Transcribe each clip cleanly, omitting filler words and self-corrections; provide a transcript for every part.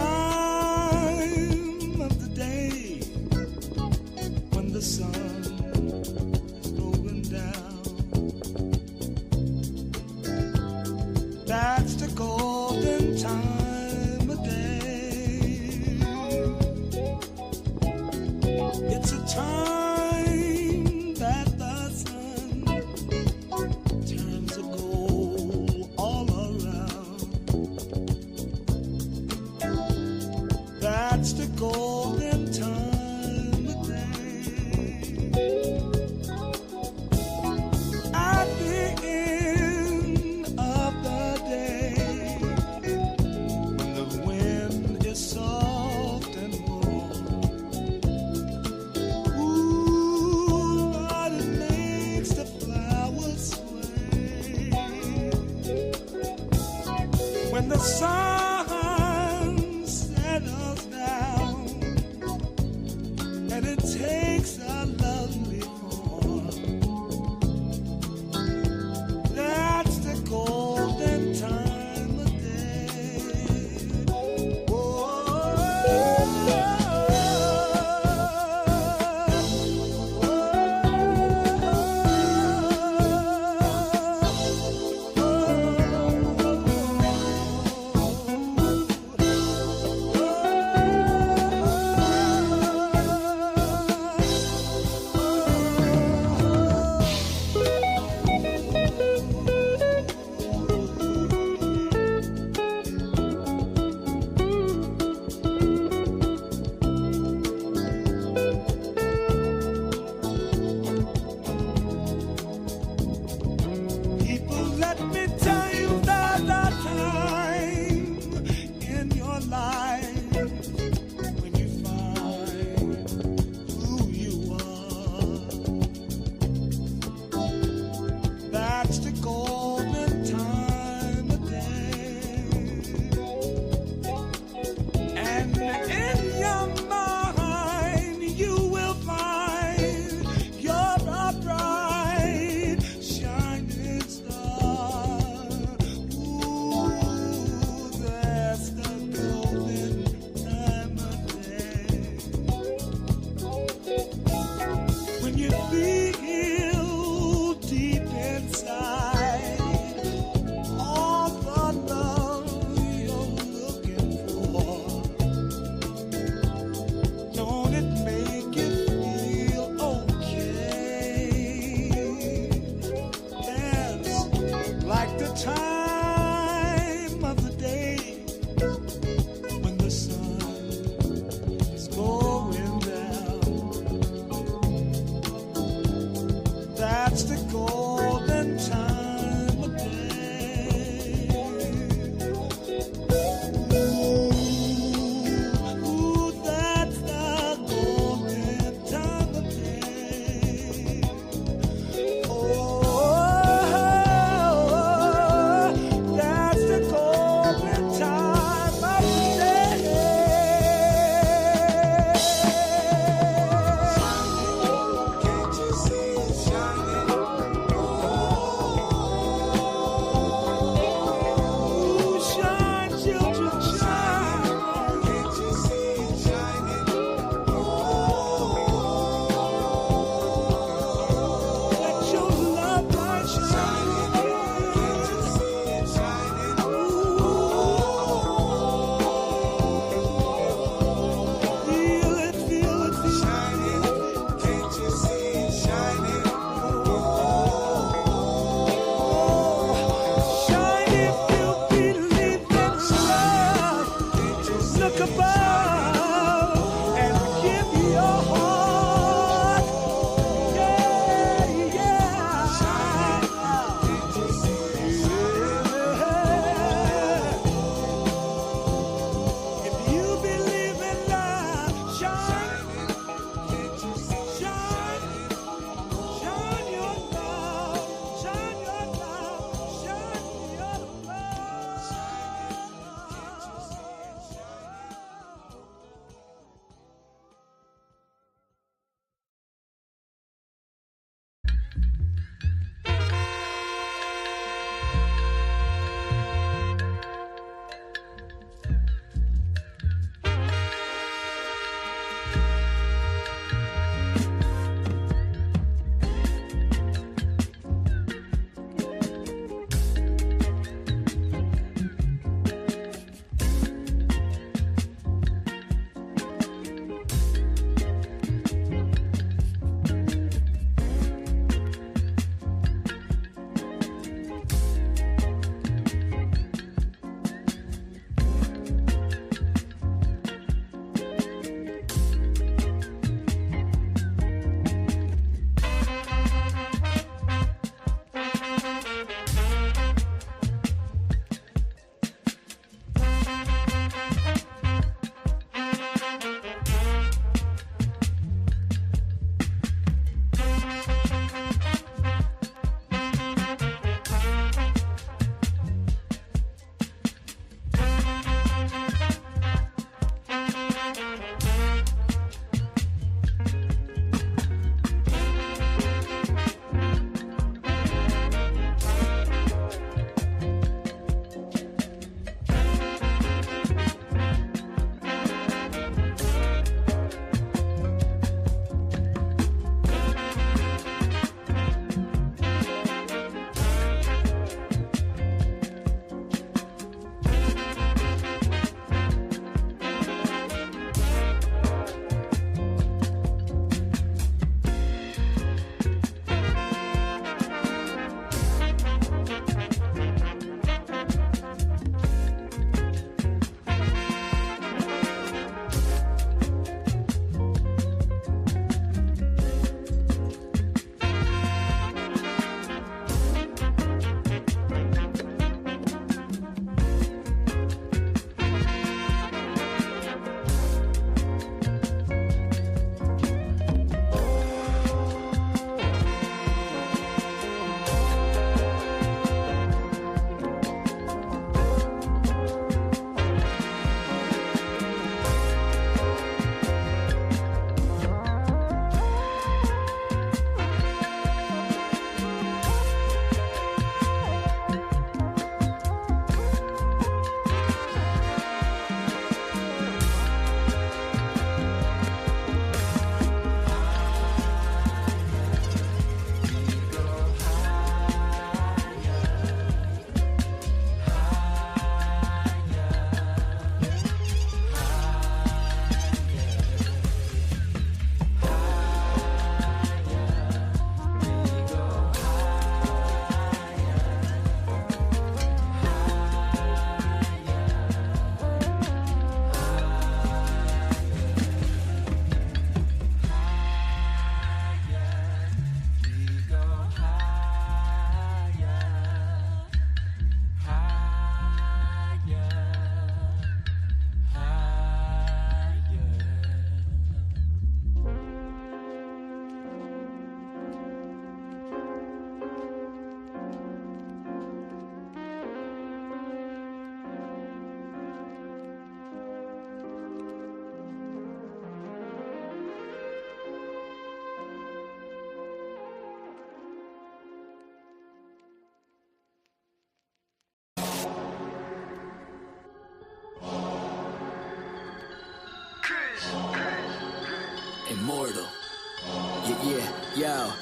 time of the day when the sun is going down. That's the golden time of day. It's a time that the sun turns to gold all around. That's the golden time of day. At the end of the day, when the wind is soft and warm, ooh, Lord, it makes the flowers sway. When the sun settles down Immortal. Yeah.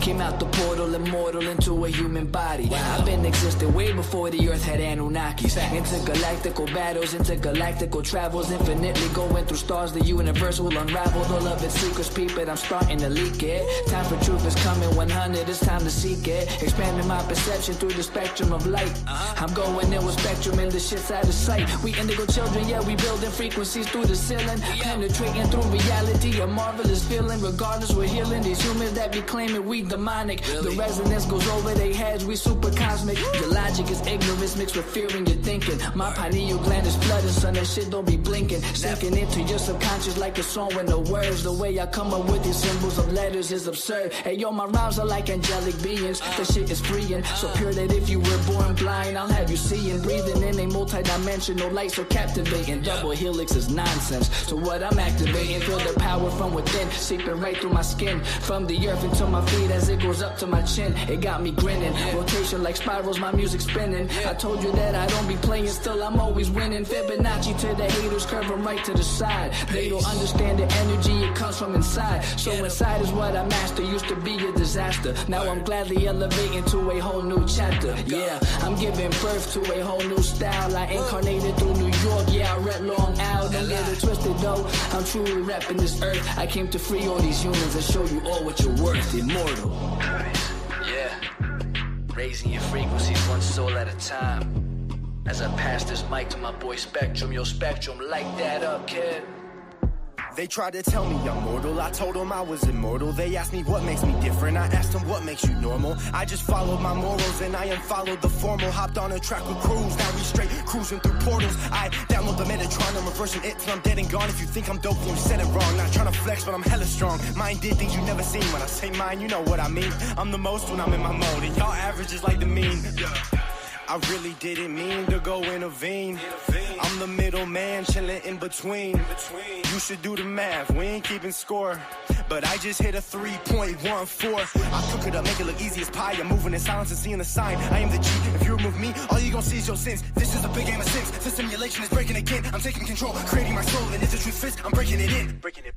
Came out the portal, immortal into a human body. I've been existing way before the earth had Anunnakis. Intergalactical battles, intergalactical travels, infinitely going through stars. The universe will unravel all of its secrets. Peep it, I'm starting to leak it. Time for truth is coming, 100, it's time to seek it. Expanding my perception through the spectrum of light. I'm going in with spectrum and the shit's out of sight. We indigo children, yeah, we building frequencies through the ceiling. Penetrating through reality, a marvelous feeling. Regardless, we're healing these humans that be claiming we demonic. The resonance goes over their heads, we super cosmic. Your logic is ignorance mixed with fear in your thinking. My pineal gland is flooded, son, that shit don't be blinking. Sinking into your subconscious like a song with no words. The way I come up with these symbols of letters is absurd. Hey yo, my rhymes are like angelic beings. That shit is freeing, so pure that if you were born blind, I'll have you seeing. Breathing in a multi-dimensional light so captivating. Double helix is nonsense, so what I'm activating, feel the power from within, seeping right through my skin, from the earth into my feet as it goes up to my chin. It got me grinning, rotation like spirals, my music spinning. I told you that I don't be playing, still I'm always winning. Fibonacci to the haters, curve them right to the side. They don't understand the energy, it comes from inside. So inside is what I master, used to be a disaster. Now I'm gladly elevating to a whole new chapter. Yeah, I'm giving birth to a whole new style. I incarnated through New York, yeah, I rep Long Island. Don't get it twisted though, I'm truly repping this earth. I came to free all these humans and show you all what you're worth. Immortal. Yeah, raising your frequencies one soul at a time. As I pass this mic to my boy Spectrum, yo Spectrum, light that up, kid. They tried to tell me I'm mortal, I told them I was immortal. They asked me what makes me different, I asked them what makes you normal. I just followed my morals and I unfollowed the formal. Hopped on a track with crews, now we straight cruising through portals. I download the Metatron, I'm reversing it till I'm dead and gone. If you think I'm dope, then you said it wrong. Not trying to flex, but I'm hella strong. Mine did things you never seen. When I say mine, you know what I mean. I'm the most when I'm in my mode, and y'all average is like the mean. I really didn't mean to go intervene. I'm the middleman, chilling in between. You should do the math, we ain't keeping score. But I just hit a 3.14. I cook it up, make it look easy as pie. I'm moving in silence and seeing the sign. I am the G. If you remove me, all you gon' see is your sins. This is a big game of six. The simulation is breaking again. I'm taking control, creating my soul. And if the truth fits, I'm breaking it in. Breaking it.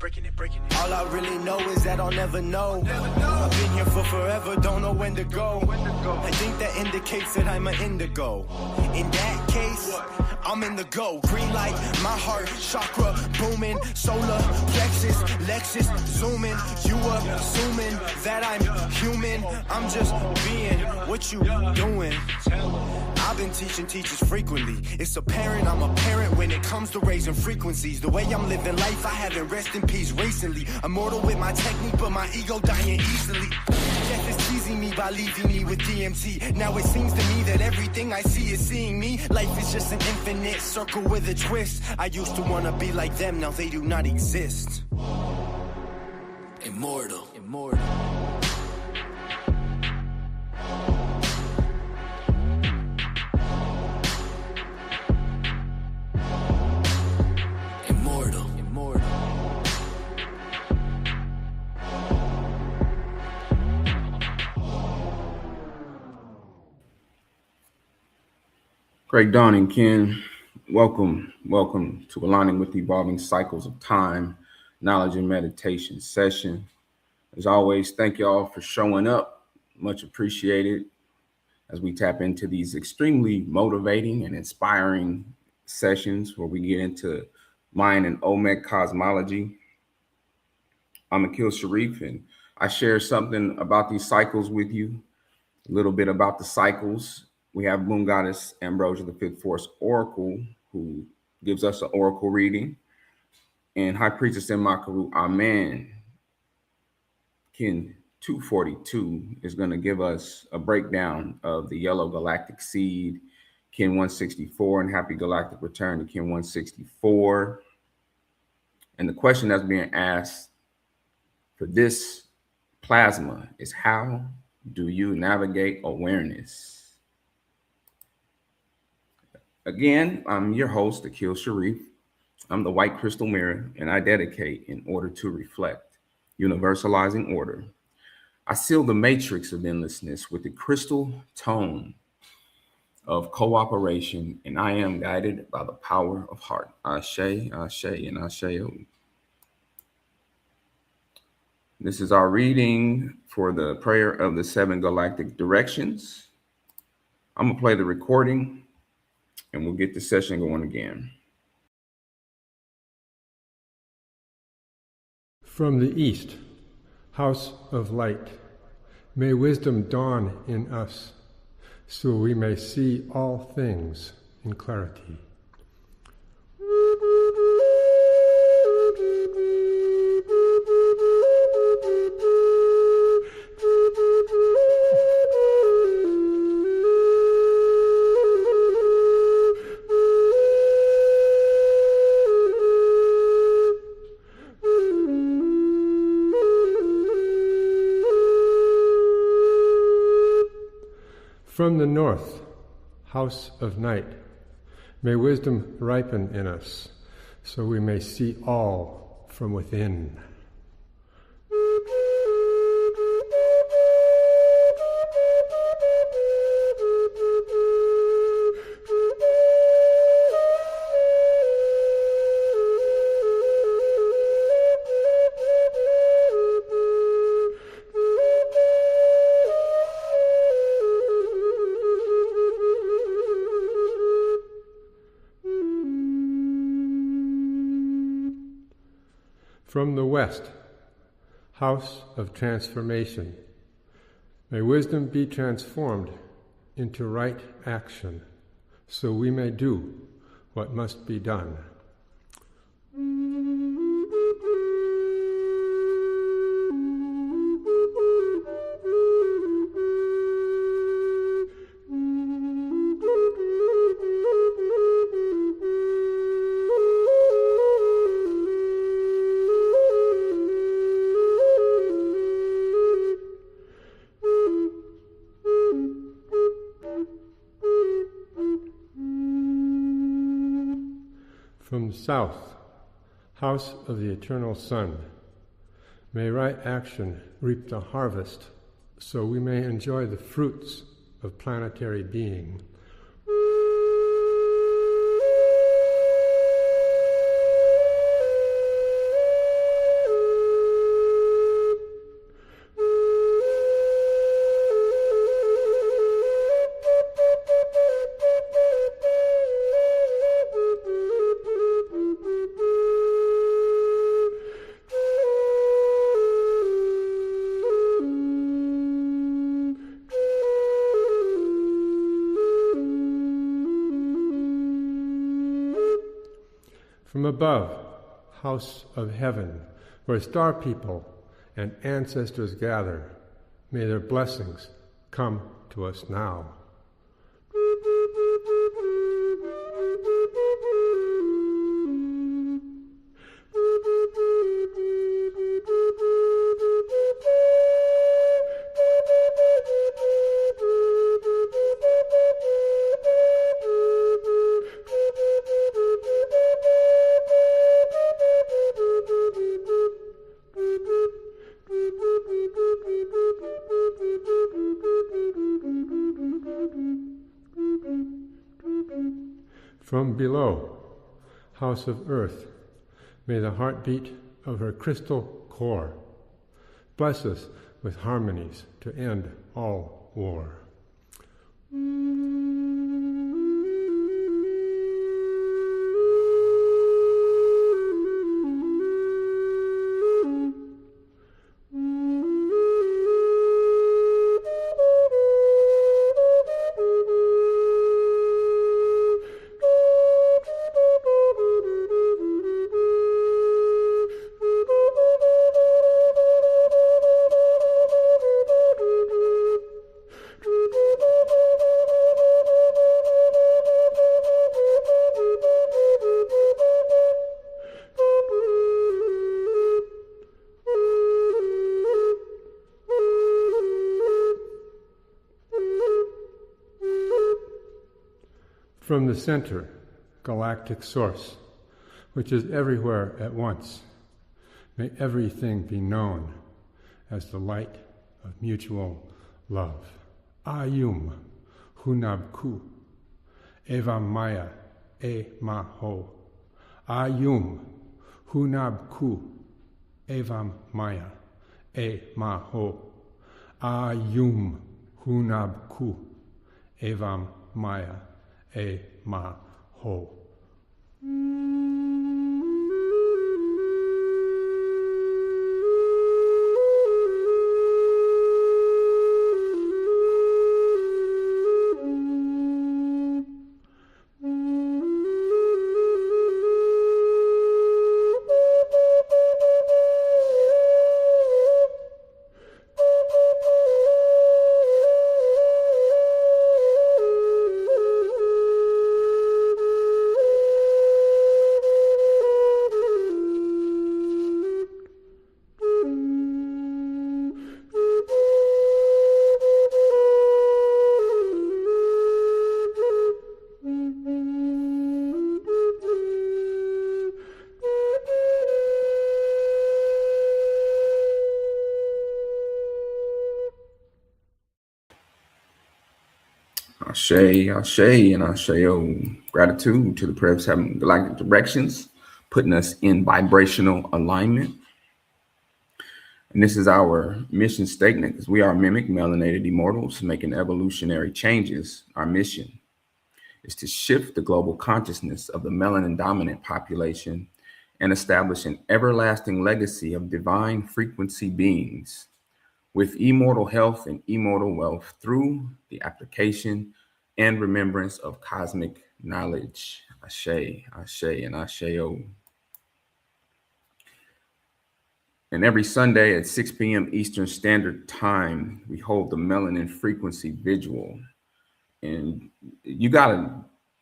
All I really know is that I'll never know. I've been here for forever, don't know when to go. I think that indicates that I'm an indigo. In that case, I'm in the go. Green light, my heart, chakra booming. Solar plexus, Lexus zooming. You assuming that I'm human. I'm just being what you doing. I've been teaching teachers frequently. It's apparent I'm a parent when it comes to raising frequencies. The way I'm living life, I haven't rest in peace recently. Immortal with my technique, but my ego dying easily. Death is teasing me by leaving me with DMT. Now it seems to me that everything I see is seeing me. Life is just an infinite circle with a twist. I used to wanna be like them, now they do not exist. Immortal. Great dawning, Ken. Welcome to Aligning with the Evolving Cycles of Time, Knowledge and Meditation session. As always, thank you all for showing up. Much appreciated as we tap into these extremely motivating and inspiring sessions where we get into mind and Olmec cosmology. I'm Akil Sharif, and I share something about these cycles with you, a little bit about the cycles. We have Moon Goddess Ambrosia, the Fifth Force Oracle, who gives us an oracle reading. And High Priestess Makaru Amen, Kin 242, is going to give us a breakdown of the Yellow Galactic Seed, Kin 164, and Happy Galactic Return to Kin 164. And the question that's being asked for this plasma is, how do you navigate awareness? Again, I'm your host, Akil Sharif. I'm the white crystal mirror, and I dedicate in order to reflect, universalizing order. I seal the matrix of endlessness with the crystal tone of cooperation, and I am guided by the power of heart. Ashe, Ashe, and Asheo. This is our reading for the prayer of the 7 galactic directions. I'm going to play the recording and we'll get the session going again. From the east, house of light, may wisdom dawn in us, so we may see all things in clarity. From the north, house of night, may wisdom ripen in us, so we may see all from within. From the west, house of transformation, may wisdom be transformed into right action, so we may do what must be done. From the south, house of the eternal sun, may right action reap the harvest, so we may enjoy the fruits of planetary being. From above, house of heaven, where star people and ancestors gather, may their blessings come to us now. From below, house of earth, may the heartbeat of her crystal core bless us with harmonies to end all war. From the center, galactic source, which is everywhere at once, may everything be known as the light of mutual love. Ayum, Hunabku, Eva Maya, E Maho. Ayum, Hunabku, Eva Maya, e maho, ayum hunabku, evam maya, e maho. Ashe, Ashe, and Asheo. Gratitude to the prayers having galactic directions, putting us in vibrational alignment. And this is our mission statement, because we are mimic melanated immortals making evolutionary changes. Our mission is to shift the global consciousness of the melanin dominant population and establish an everlasting legacy of divine frequency beings with immortal health and immortal wealth through the application and remembrance of cosmic knowledge. Ashe, Ashe, and Asheo. And every Sunday at 6 p.m. Eastern Standard Time, we hold the Melanin Frequency Vigil. And you got to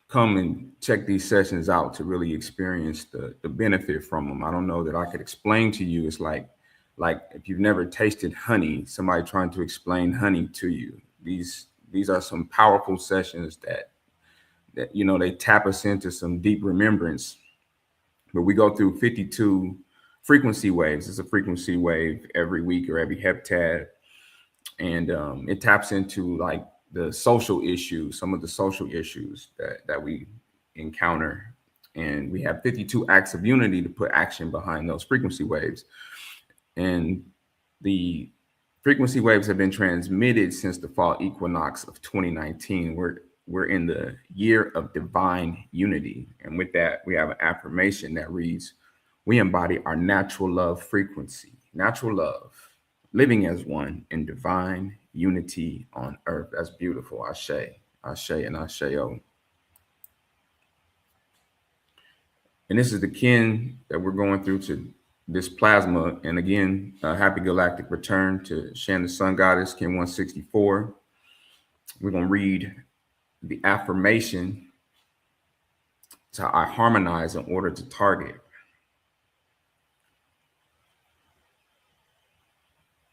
come and check these sessions out to really experience the benefit from them. I don't know that I could explain to you. It's like if you've never tasted honey, somebody trying to explain honey to you. These are some powerful sessions that you know, they tap us into some deep remembrance. But we go through 52 frequency waves. It's a frequency wave every week or every heptad, and it taps into like the social issues, some of the social issues that we encounter, and we have 52 acts of unity to put action behind those frequency waves. And the frequency waves have been transmitted since the fall equinox of 2019. We're in the year of divine unity, and with that we have an affirmation that reads, we embody our natural love frequency, natural love, living as one in divine unity on earth. That's beautiful. Ashe, Ashe, and Asheo. And this is the kin that we're going through to this plasma. And again, happy galactic return to Shan the Sun Goddess, kin 164. We're going to read the affirmation to I harmonize in order to target.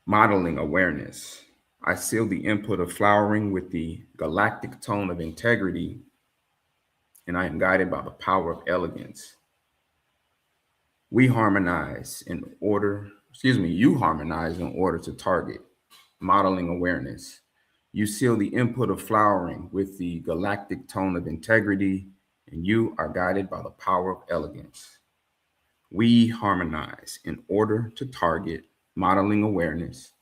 Modeling awareness. I seal the input of flowering with the galactic tone of integrity, and I am guided by the power of elegance. You harmonize in order to target. Modeling awareness. You seal the input of flowering with the galactic tone of integrity, and you are guided by the power of elegance. We harmonize in order to target. Modeling awareness.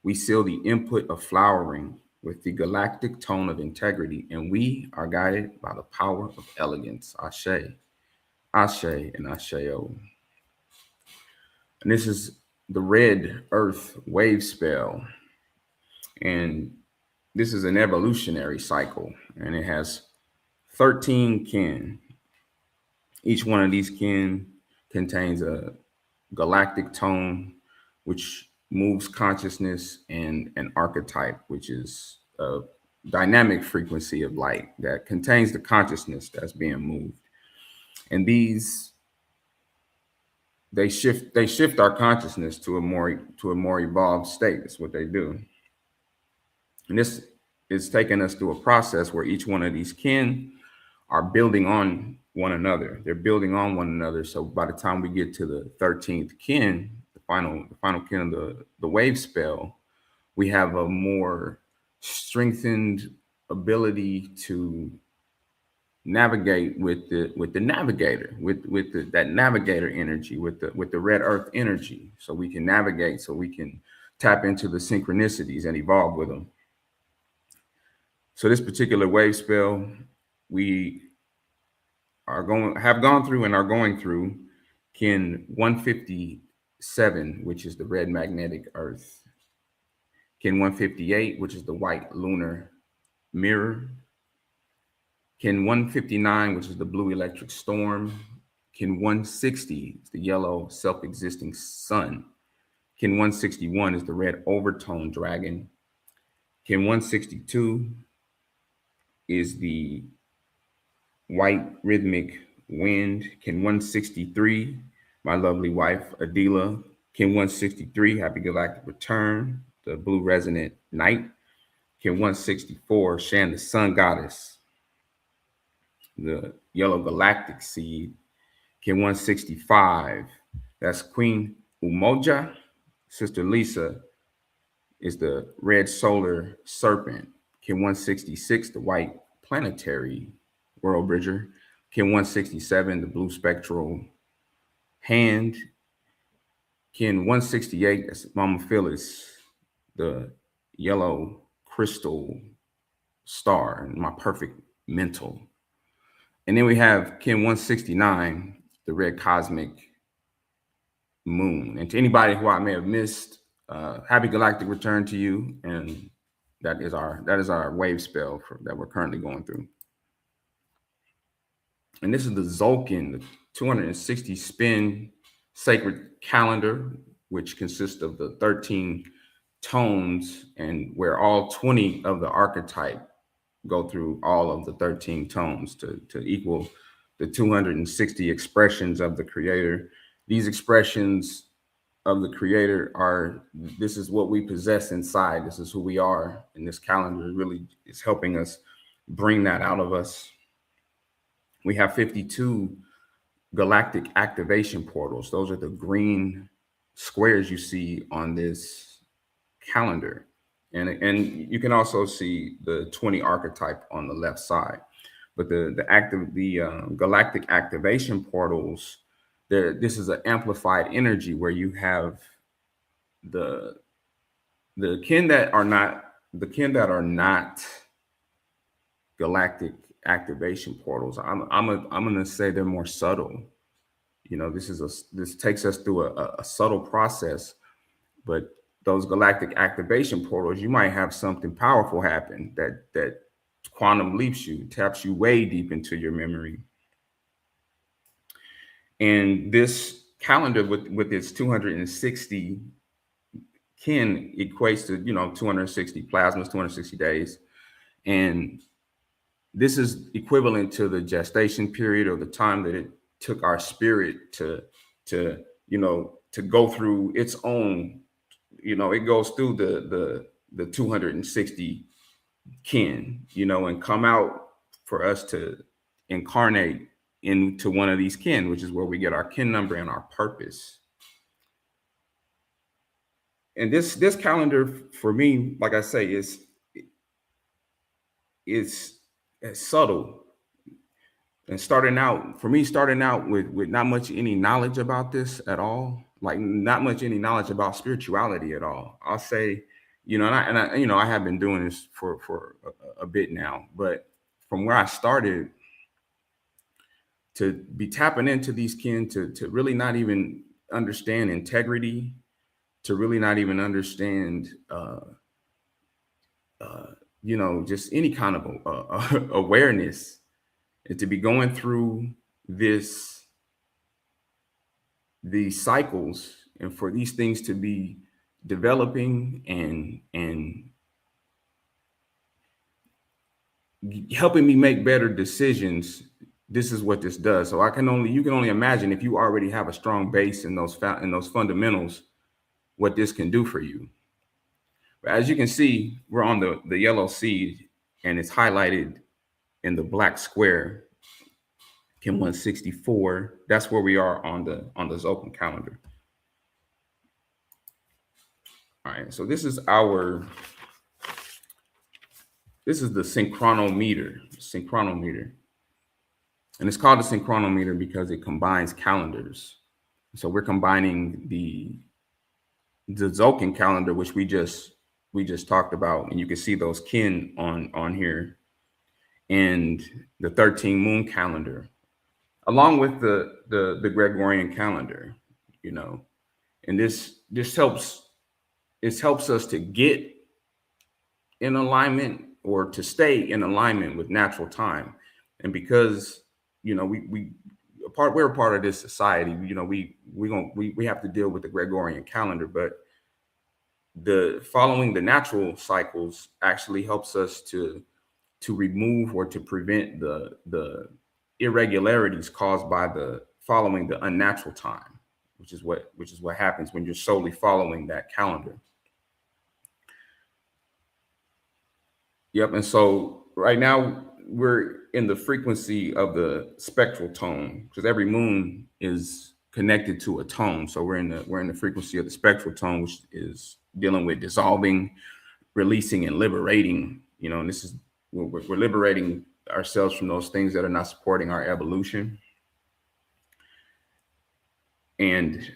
We seal the input of flowering with the galactic tone of integrity, and we are guided by the power of elegance. Ashe, Ashe, and Asheo. And this is the red earth wave spell. And this is an evolutionary cycle, and it has 13 kin. Each one of these kin contains a galactic tone, which moves consciousness, and an archetype, which is a dynamic frequency of light that contains the consciousness that's being moved. And these, they shift our consciousness to a more evolved state. That's what they do. And this is taking us through a process where each one of these kin are building on one another. They're building on one another. So by the time we get to the 13th kin, the final kin of the wave spell, we have a more strengthened ability to navigate with the navigator, with that navigator energy, with the red earth energy. So we can navigate, so we can tap into the synchronicities and evolve with them. So this particular wave spell, we have gone through and are going through kin 157, which is the red magnetic earth, kin 158, which is the white lunar mirror, kin 159, which is the blue electric storm, kin 160 is the yellow self-existing sun, kin 161 is the red overtone dragon, kin 162 is the white rhythmic wind, kin 163, my lovely wife Adila, kin 163, happy galactic return, the blue resonant night, kin 164, Shan the sun goddess, the yellow galactic seed, kin 165, that's Queen Umoja, Sister Lisa is the red solar serpent, kin 166, the white planetary world bridger, kin 167, the blue spectral hand, kin 168, that's Mama Phyllis, the yellow crystal star, and my perfect mental. And then we have kin 169, the red cosmic moon. And to anybody who I may have missed, happy galactic return to you. And that is our wave spell that we're currently going through. And this is the Zolkin, the 260 spin sacred calendar, which consists of the 13 tones, and where all 20 of the archetype go through all of the 13 tones to equal the 260 expressions of the creator. These expressions of the creator this is what we possess inside. This is who we are. And this calendar really is helping us bring that out of us. We have 52 galactic activation portals. Those are the green squares you see on this calendar. And you can also see the 20 archetype on the left side. But the galactic activation portals, this is an amplified energy where you have the kin that are not galactic activation portals. I'm gonna say they're more subtle. You know, this takes us through a subtle process, but those galactic activation portals, you might have something powerful happen that quantum leaps you, taps you way deep into your memory. And this calendar with its 260 kin equates to, 260 plasmas, 260 days. And this is equivalent to the gestation period, or the time that it took our spirit to go through its own, it goes through the 260 kin, and come out for us to incarnate into one of these kin, which is where we get our kin number and our purpose. And this calendar for me, like I say, is subtle. And starting out with not much any knowledge about this at all, like not much any knowledge about spirituality at all. I'll say, I have been doing this for a bit now, but from where I started, to be tapping into these kin, to really not even understand integrity, to really not even understand, just any kind of awareness, and to be going through these cycles, and for these things to be developing and helping me make better decisions. This is what this does. So you can only imagine, if you already have a strong base in those fundamentals, what this can do for you. But as you can see, we're on the yellow seed, and it's highlighted in the black square, kin 164. That's where we are on the Zolkin calendar. All right, so this is the synchronometer. And it's called the synchronometer because it combines calendars. So we're combining the the Tzolk'in calendar, which we just talked about, and you can see those kin on here, and the 13 moon calendar, along with the Gregorian calendar, you know, and this helps us to get in alignment, or to stay in alignment with natural time. And because, you know, we're a part of this society, you know, we have to deal with the Gregorian calendar, but the following the natural cycles actually helps us to remove or to prevent the irregularities caused by the following the unnatural time, which is what happens when you're solely following that calendar. Yep. And so right now we're in the frequency of the spectral tone, because every moon is connected to a tone. So we're in the frequency of the spectral tone, which is dealing with dissolving, releasing, and liberating. You know, and this is we're liberating ourselves from those things that are not supporting our evolution. And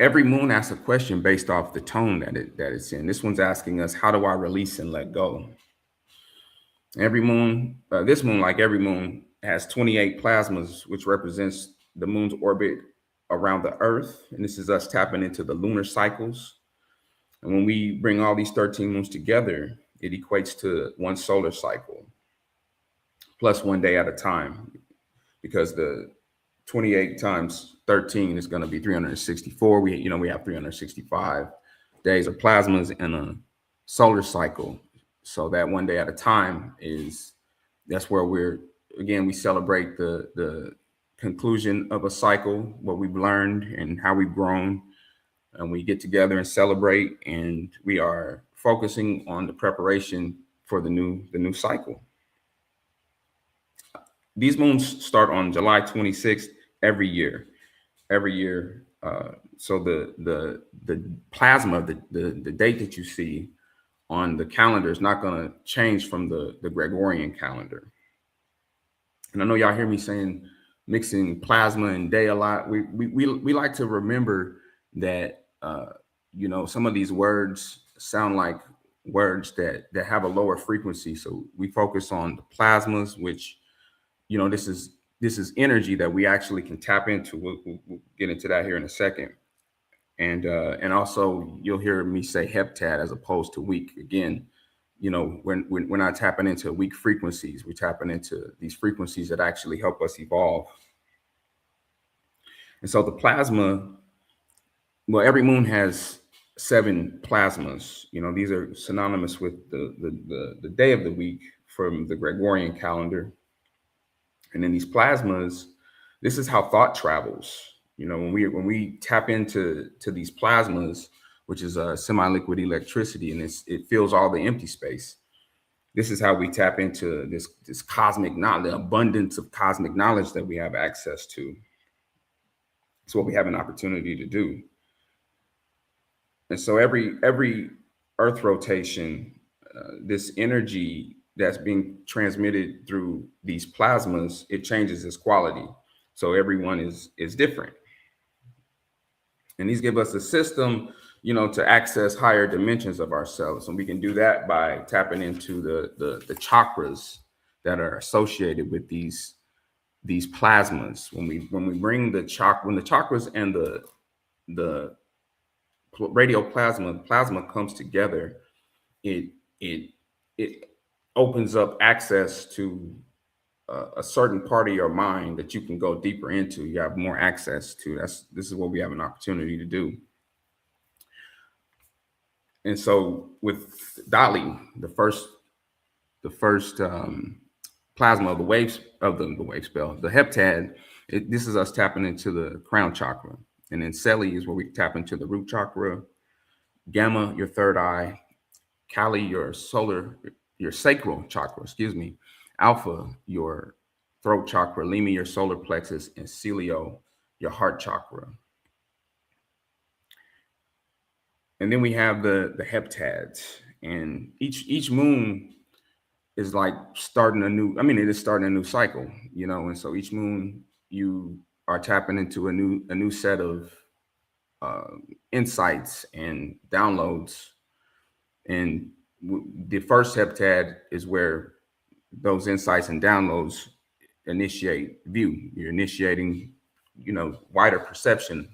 every moon asks a question based off the tone that it's in. This one's asking us, how do I release and let go? Every moon, this moon, like every moon, has 28 plasmas, which represents the moon's orbit around the Earth. And this is us tapping into the lunar cycles. And when we bring all these 13 moons together, it equates to one solar cycle, plus 1 day at a time, because the 28 times 13 is going to be 364. We have 365 days of plasmas in a solar cycle. So that 1 day at a time that's where we celebrate the conclusion of a cycle, what we've learned and how we've grown. And we get together and celebrate, and we are focusing on the preparation for the new cycle. These moons start on July 26th every year. So the plasma, the date that you see on the calendar is not going to change from the Gregorian calendar. And I know y'all hear me saying mixing plasma and day a lot. We like to remember that some of these words sound like words that have a lower frequency. So we focus on the plasmas, which, this is energy that we actually can tap into. We'll get into that here in a second. And also you'll hear me say heptad as opposed to weak. Again, we're not tapping into weak frequencies. We're tapping into these frequencies that actually help us evolve. And so the plasma, well, every moon has 7 plasmas. These are synonymous with the day of the week from the Gregorian calendar. And in these plasmas, this is how thought travels. When we tap into these plasmas, which is a semi-liquid electricity, and it fills all the empty space. This is how we tap into this cosmic knowledge, the abundance of cosmic knowledge that we have access to. It's what we have an opportunity to do. And so every Earth rotation, this energy that's being transmitted through these plasmas, it changes its quality. So everyone is different. And these give us a system, to access higher dimensions of ourselves. And we can do that by tapping into the chakras that are associated with these plasmas. When we bring when the chakras and the plasma comes together, it opens up access to a certain part of your mind that you can go deeper into. You have more access to. This is what we have an opportunity to do. And so with Dali, the first plasma of the wave spell, the heptad, this is us tapping into the crown chakra. And then Celi is where we tap into the root chakra, Gamma, your third eye, Kali, your sacral chakra, Alpha, your throat chakra, Lima, your solar plexus, and Celio, your heart chakra. And then we have the heptads, and each moon is like starting a new cycle, and so each moon you are tapping into a new set of insights and downloads. And the first heptad is where those insights and downloads initiate view. You're initiating, wider perception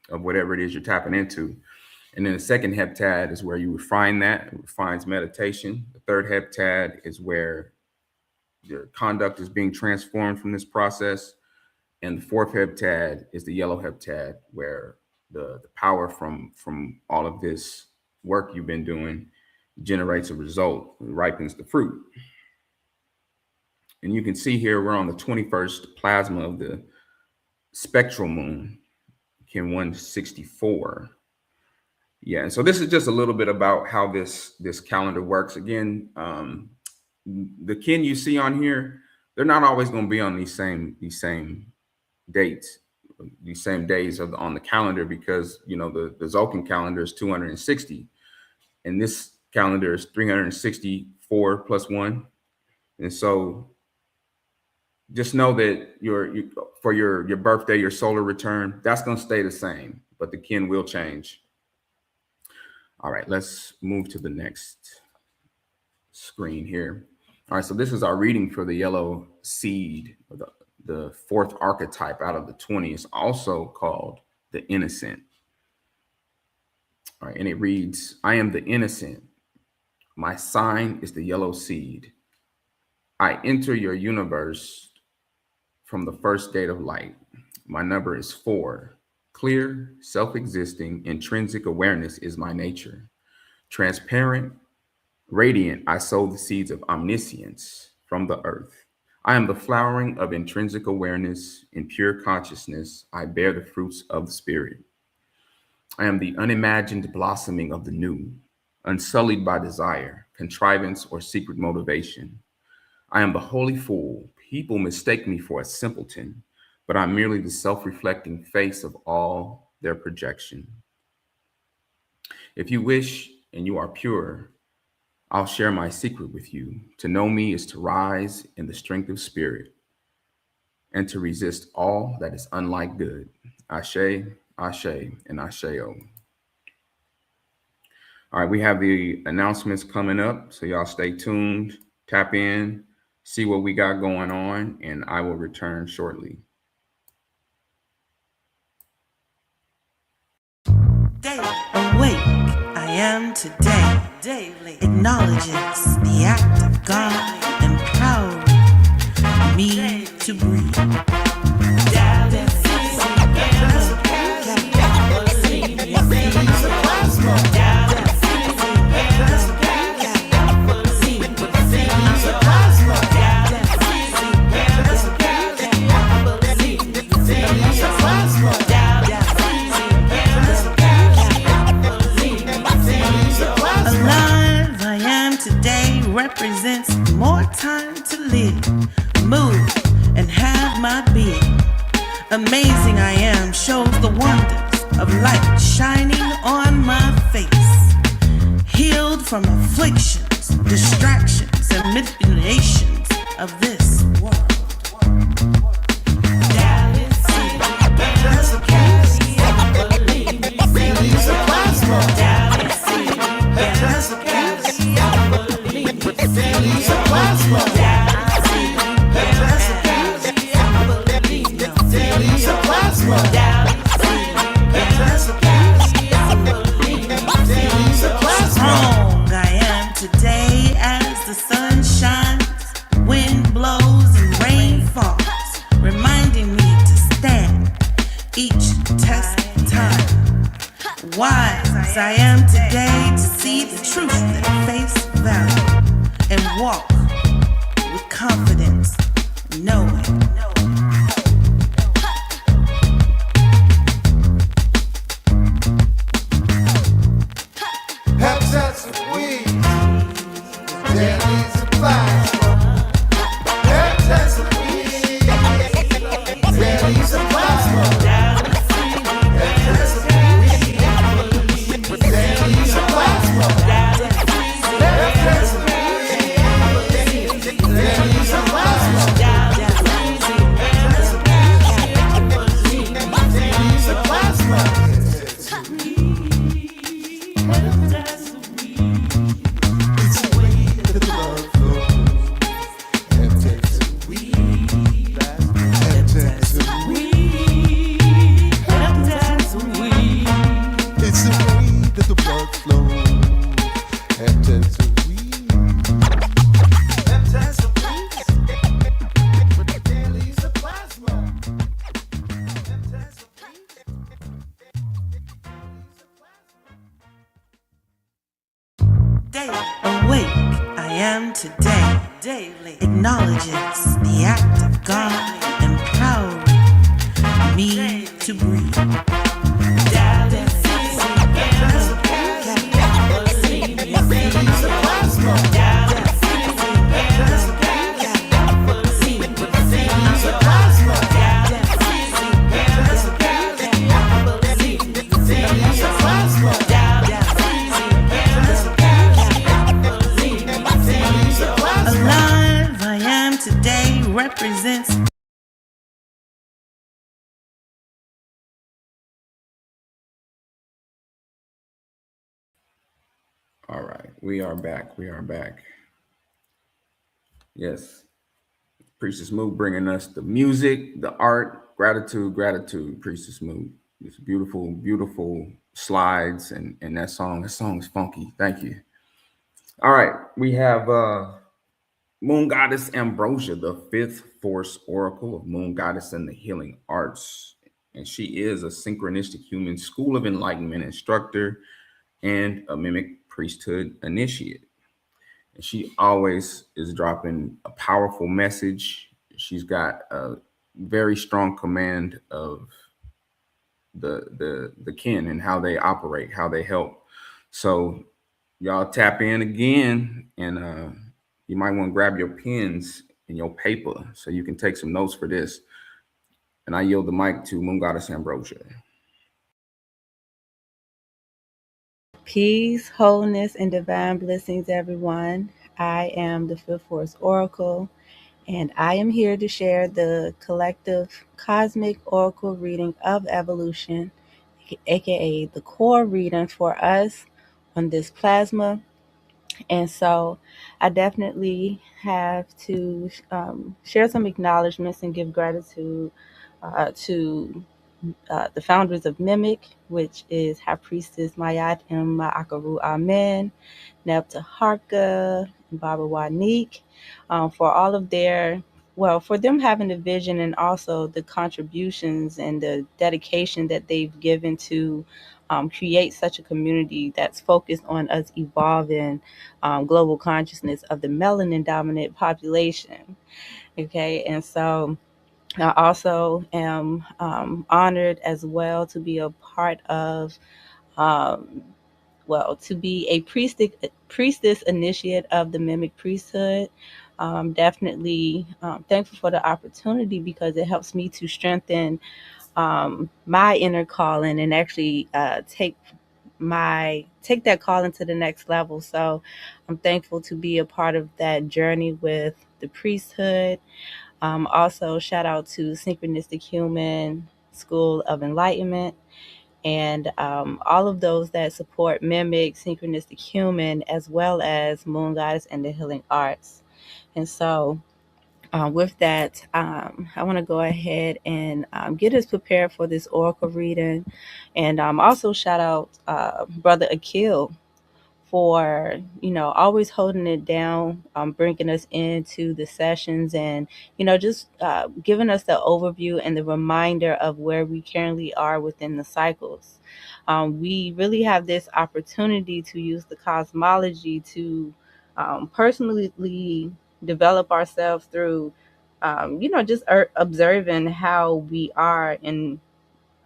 of whatever it is you're tapping into. And then the second heptad is where you refine that. It refines meditation. The third heptad is where your conduct is being transformed from this process. And the fourth heptad is the yellow heptad, where the power from all of this work you've been doing generates a result, ripens the fruit. And you can see here we're on the 21st plasma of the spectral moon, Kin 164. Yeah, and so this is just a little bit about how this calendar works. Again, the kin you see on here, they're not always going to be on these same dates, these same days on the calendar, because the Tzolk'in calendar is 260, and this calendar is 364 plus 1. And so just know that for your birthday, your solar return, that's going to stay the same, but the kin will change. All right, let's move to the next screen here. All right, so this is our reading for the yellow seed, or the fourth archetype out of the 20. It's also called the innocent. All right, and it reads, I am the innocent. My sign is the yellow seed. I enter your universe from the first gate of light. My number is 4. Clear, self-existing, intrinsic awareness is my nature. Transparent, radiant, I sow the seeds of omniscience from the earth. I am the flowering of intrinsic awareness. In pure consciousness, I bear the fruits of the spirit. I am the unimagined blossoming of the new, unsullied by desire, contrivance, or secret motivation. I am the holy fool. People mistake me for a simpleton, but I'm merely the self-reflecting face of all their projection. If you wish and you are pure, I'll share my secret with you. To know me is to rise in the strength of spirit and to resist all that is unlike good. Ashe, Ashe, and Asheo. All right, we have the announcements coming up, so y'all stay tuned, tap in, see what we got going on, and I will return shortly. Awake, I am today. Daily acknowledges the act of God empowering me to breathe. Represents more time to live, move, and have my being. Amazing I am shows the wonders of light shining on my face. Healed from afflictions, distractions, and manipulations of this world. Strong I am today as the sun shines, wind blows and rain falls, reminding me to stand each test time. Wise as I am today to see the truth at face value and walk with confidence, knowing. Habitats of weeds, deadly supplies. Habitats of weeds, deadly supplies. Habitats of weeds, deadly supplies. Habitats of weeds, Awake I am today, acknowledges the act of God empowering me to breathe. Alive I am today represents All right, we are back. We are back. Yes, Priestess Moo bringing us the music, the art, gratitude, gratitude. Priestess Moo, it's beautiful, beautiful slides, and that song. That song is funky. Thank you. All right, we have Moon Goddess Ambrosia, the fifth force oracle of Moon Goddess and the Healing Arts, and she is a synchronistic human school of enlightenment instructor and a mimic priesthood initiate. And she always is dropping a powerful message. She's got a very strong command of the kin and how they operate, how they help. So y'all tap in again, and you might want to grab your pens and your paper so you can take some notes for this. And I yield the mic to Moon Goddess Ambrosia. Peace, wholeness, and divine blessings, everyone. I am the Fifth Force Oracle, and I am here to share the collective cosmic oracle reading of evolution, aka the core reading for us on this plasma. And so I definitely have to share some acknowledgments and give gratitude to the founders of Mimic, which is High Priestess Mayat M. Ma'akaru Amen, Nebta Harka, and Baba Wanique, for all of their, well, for them having the vision and also the contributions and the dedication that they've given to create such a community that's focused on us evolving global consciousness of the melanin dominant population. Okay, and so I also am honored as well to be a part of, um, to be a priestess initiate of the Mimic Priesthood. Definitely thankful for the opportunity because it helps me to strengthen my inner calling and actually take that calling to the next level. So I'm thankful to be a part of that journey with the priesthood. Also, shout out to Synchronistic Human School of Enlightenment and all of those that support Mimic, Synchronistic Human, as well as Moon Goddess and the Healing Arts. And so, with that, I want to go ahead and get us prepared for this oracle reading. And also, shout out Brother Akil for always holding it down, bringing us into the sessions, and just giving us the overview and the reminder of where we currently are within the cycles. We really have this opportunity to use the cosmology to personally develop ourselves through just observing how we are in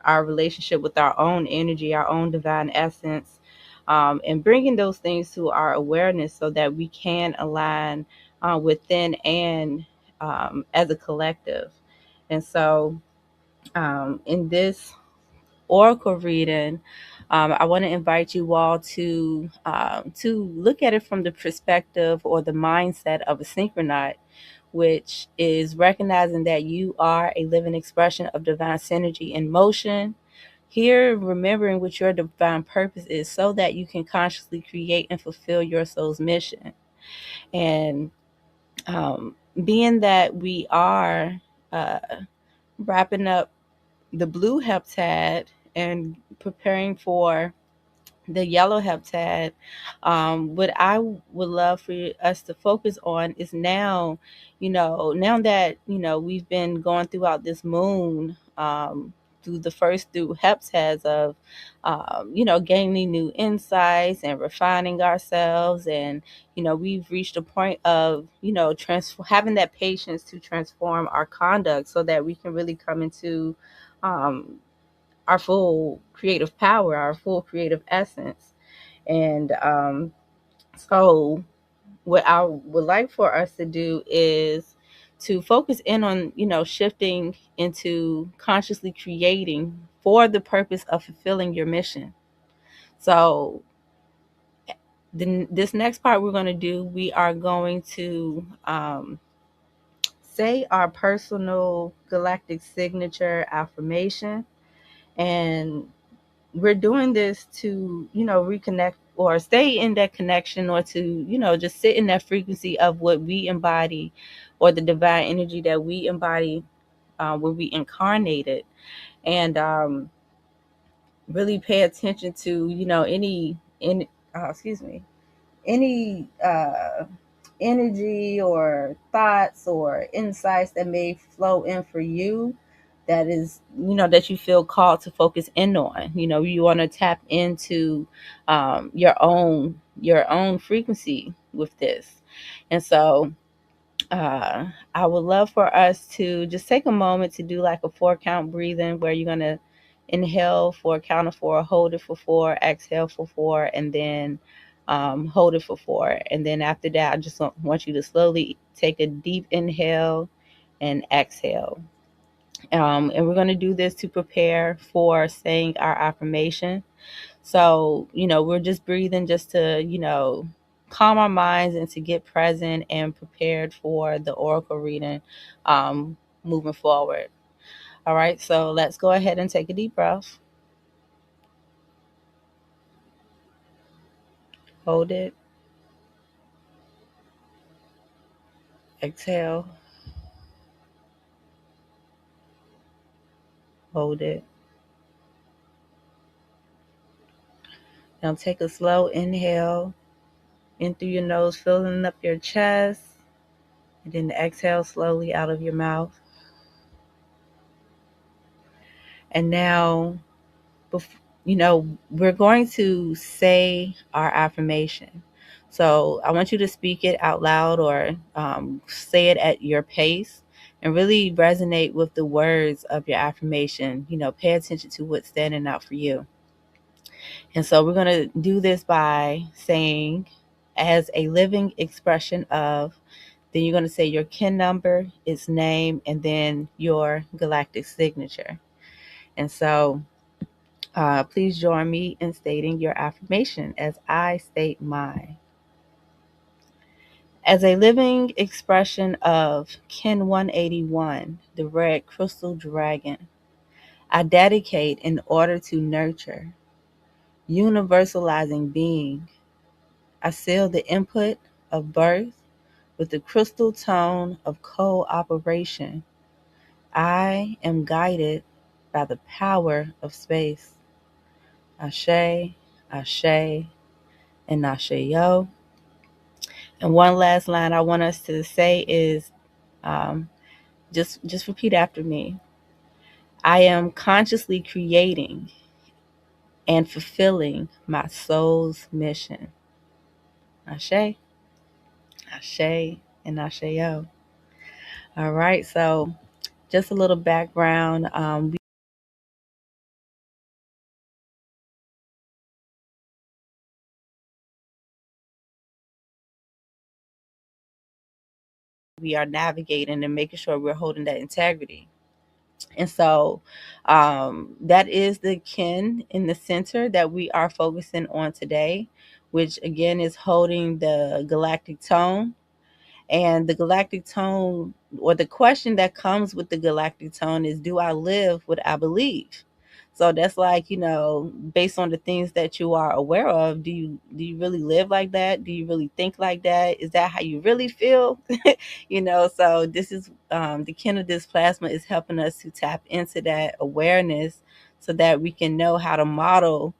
our relationship with our own energy, our own divine essence, and bringing those things to our awareness so that we can align within and as a collective. And so, in this oracle reading, I want to invite you all to look at it from the perspective or the mindset of a synchronaut, which is recognizing that you are a living expression of divine synergy in motion. Here, remembering what your divine purpose is so that you can consciously create and fulfill your soul's mission. And being that we are uh, wrapping up the blue heptad and preparing for the yellow heptad, what I would love for us to focus on is now, now that, we've been going throughout this moon through the first through heptads of, gaining new insights and refining ourselves. And, we've reached a point of, having that patience to transform our conduct so that we can really come into our full creative power, our full creative essence. And so what I would like for us to do is to focus in on, shifting into consciously creating for the purpose of fulfilling your mission. So this next part we're going to do, we are going to say our personal galactic signature affirmation. And we're doing this to, reconnect or stay in that connection, or to, just sit in that frequency of what we embody, or the divine energy that we embody when we incarnated. And really pay attention to, any energy or thoughts or insights that may flow in for you, that is, that you feel called to focus in on. You want to tap into your own frequency with this. And so I would love for us to just take a moment to do like a 4-count breathing, where you're going to inhale for a count of 4, hold it for 4, exhale for 4, and then hold it for 4. And then after that, I just want you to slowly take a deep inhale and exhale. And we're going to do this to prepare for saying our affirmation. So, we're just breathing just to, calm our minds and to get present and prepared for the oracle reading moving forward. All right, so let's go ahead and take a deep breath. Hold it. Exhale. Hold it. Now take a slow inhale in through your nose, filling up your chest, and then exhale slowly out of your mouth. And now, we're going to say our affirmation. So I want you to speak it out loud, or say it at your pace, and really resonate with the words of your affirmation. Pay attention to what's standing out for you. And so we're going to do this by saying, as a living expression of, then you're going to say your kin number, its name, and then your galactic signature. And so please join me in stating your affirmation as I state mine. As a living expression of Kin 181, the red crystal dragon, I dedicate in order to nurture, universalizing being. I seal the input of birth with the crystal tone of cooperation. I am guided by the power of space. Ashe, Ashe, and Ashe-yo. And one last line I want us to say is, just repeat after me. I am consciously creating and fulfilling my soul's mission. Ashe, Ashe, and Ashe-yo. All right, so just a little background. We are navigating and making sure we're holding that integrity. And so that is the kin in the center that we are focusing on today, which again is holding the galactic tone. And the galactic tone, or the question that comes with the galactic tone, is, do I live what I believe? So that's like, based on the things that you are aware of, do you really live like that? Do you really think like that? Is that how you really feel? So this is the kin of this plasma is helping us to tap into that awareness so that we can know how to model,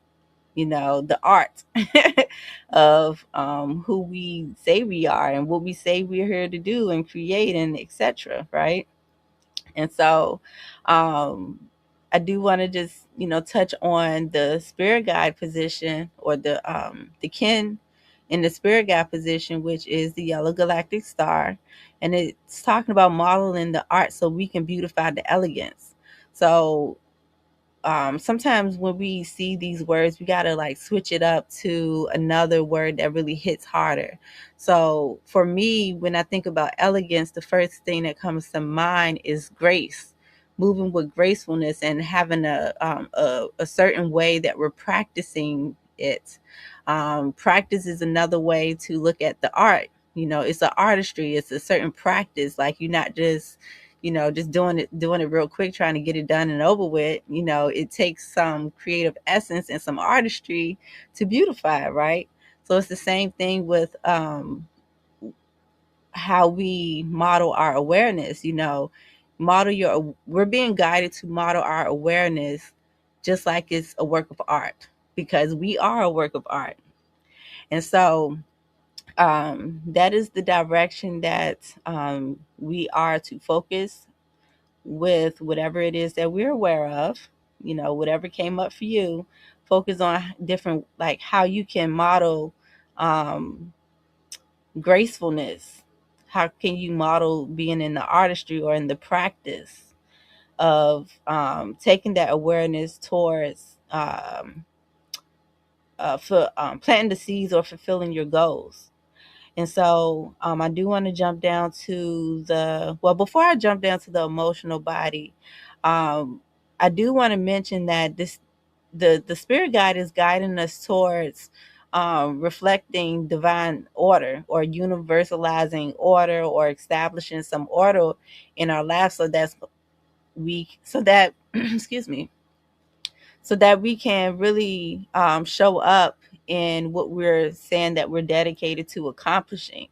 the art of who we say we are and what we say we're here to do and create and etc. Right? And so I do want to just, touch on the spirit guide position, or the kin in the spirit guide position, which is the yellow galactic star. And it's talking about modeling the art so we can beautify the elegance. So sometimes when we see these words, we gotta like switch it up to another word that really hits harder. So for me, when I think about elegance, the first thing that comes to mind is grace, moving with gracefulness and having a certain way that we're practicing it. Practice is another way to look at the art. It's an artistry. It's a certain practice. Like, you're not just just doing it real quick, trying to get it done and over with. It takes some creative essence and some artistry to beautify it, right? So it's the same thing with how we model our awareness. We're being guided to model our awareness just like it's a work of art, because we are a work of art. And so that is the direction that we are to focus with whatever it is that we're aware of. Whatever came up for you, focus on different, like how you can model um, gracefulness. How can you model being in the artistry or in the practice of taking that awareness towards for planting the seeds or fulfilling your goals. And so I do want to jump down to before I jump down to the emotional body, I do want to mention that the spirit guide is guiding us towards reflecting divine order, or universalizing order, or establishing some order in our lives, so that excuse me, so that we can really show up in what we're saying that we're dedicated to accomplishing.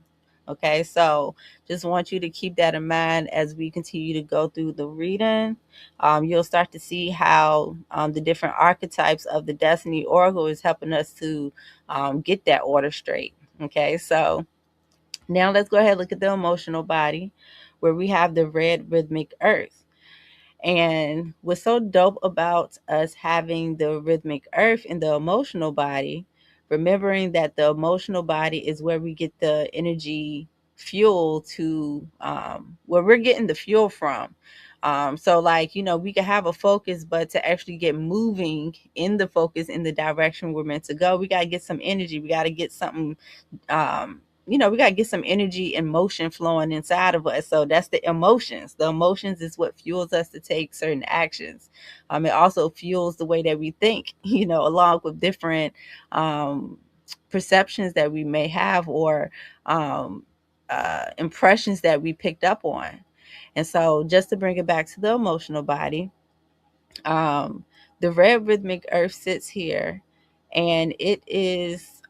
Okay, so just want you to keep that in mind as we continue to go through the reading. You'll start to see how the different archetypes of the Destiny Oracle is helping us to get that order straight. Okay, so now let's go ahead and look at the emotional body, where we have the red rhythmic earth. And what's so dope about us having the rhythmic earth in the emotional body, remembering that the emotional body is where we get the energy fuel to, where we're getting the fuel from. So like, we can have a focus, but to actually get moving in the focus in the direction we're meant to go, we got to get some energy. We got to get something we got to get some energy and motion flowing inside of us. So that's the emotions. The emotions is what fuels us to take certain actions. It also fuels the way that we think, along with different perceptions that we may have, or impressions that we picked up on. And so just to bring it back to the emotional body, the red rhythmic earth sits here, and it is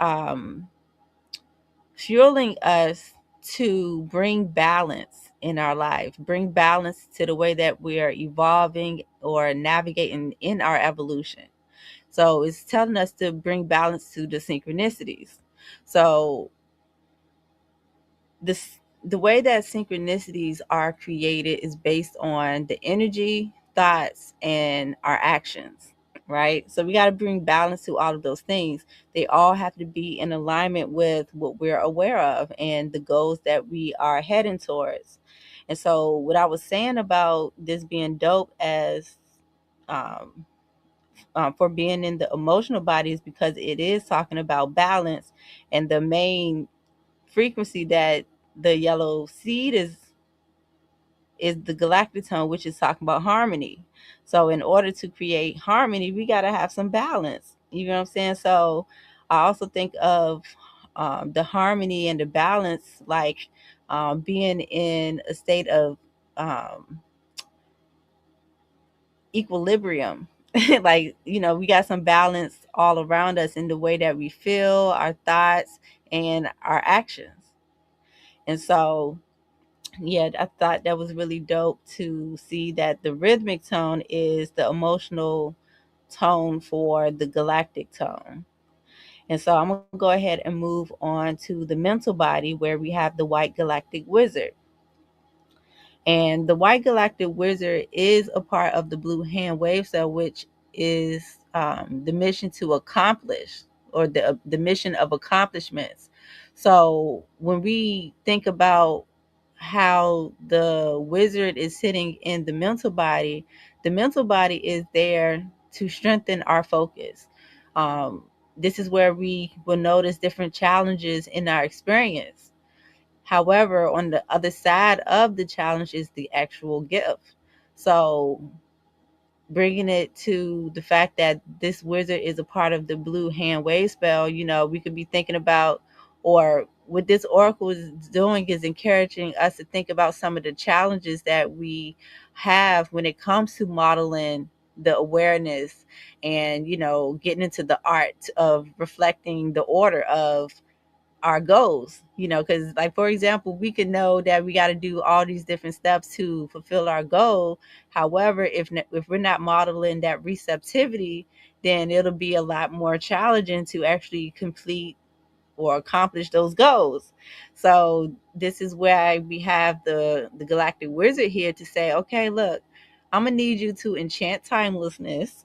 fueling us to bring balance in our life, bring balance to the way that we are evolving or navigating in our evolution. So it's telling us to bring balance to the synchronicities. So the way that synchronicities are created is based on the energy, thoughts, and our actions, right? So we got to bring balance to all of those things. They all have to be in alignment with what we're aware of and the goals that we are heading towards. And so what I was saying about this being dope as um, for being in the emotional body is because it is talking about balance, and the main frequency that the yellow seed is the galactic tone, which is talking about harmony. So in order to create harmony, we got to have some balance. You know what I'm saying? So I also think of the harmony and the balance, like being in a state of um, equilibrium. Like, we got some balance all around us in the way that we feel, our thoughts, and our actions. And so yeah, I thought that was really dope to see that the rhythmic tone is the emotional tone for the galactic tone. And so I'm going to go ahead and move on to the mental body, where we have the white galactic wizard. And the white galactic wizard is a part of the blue hand wave cell, which is the mission to accomplish, or the mission of accomplishments. So when we think about how the wizard is sitting in the mental body is there to strengthen our focus. This is where we will notice different challenges in our experience. However, on the other side of the challenge is the actual gift. So bringing it to the fact that this wizard is a part of the blue hand wave spell, we could be thinking about, or what this oracle is doing is encouraging us to think about some of the challenges that we have when it comes to modeling the awareness and, getting into the art of reflecting the order of our goals, because, like, for example, we could know that we got to do all these different steps to fulfill our goal. However, if we're not modeling that receptivity, then it'll be a lot more challenging to actually complete or accomplish those goals. So this is where we have the galactic wizard here to say, okay, look, I'm gonna need you to enchant timelessness.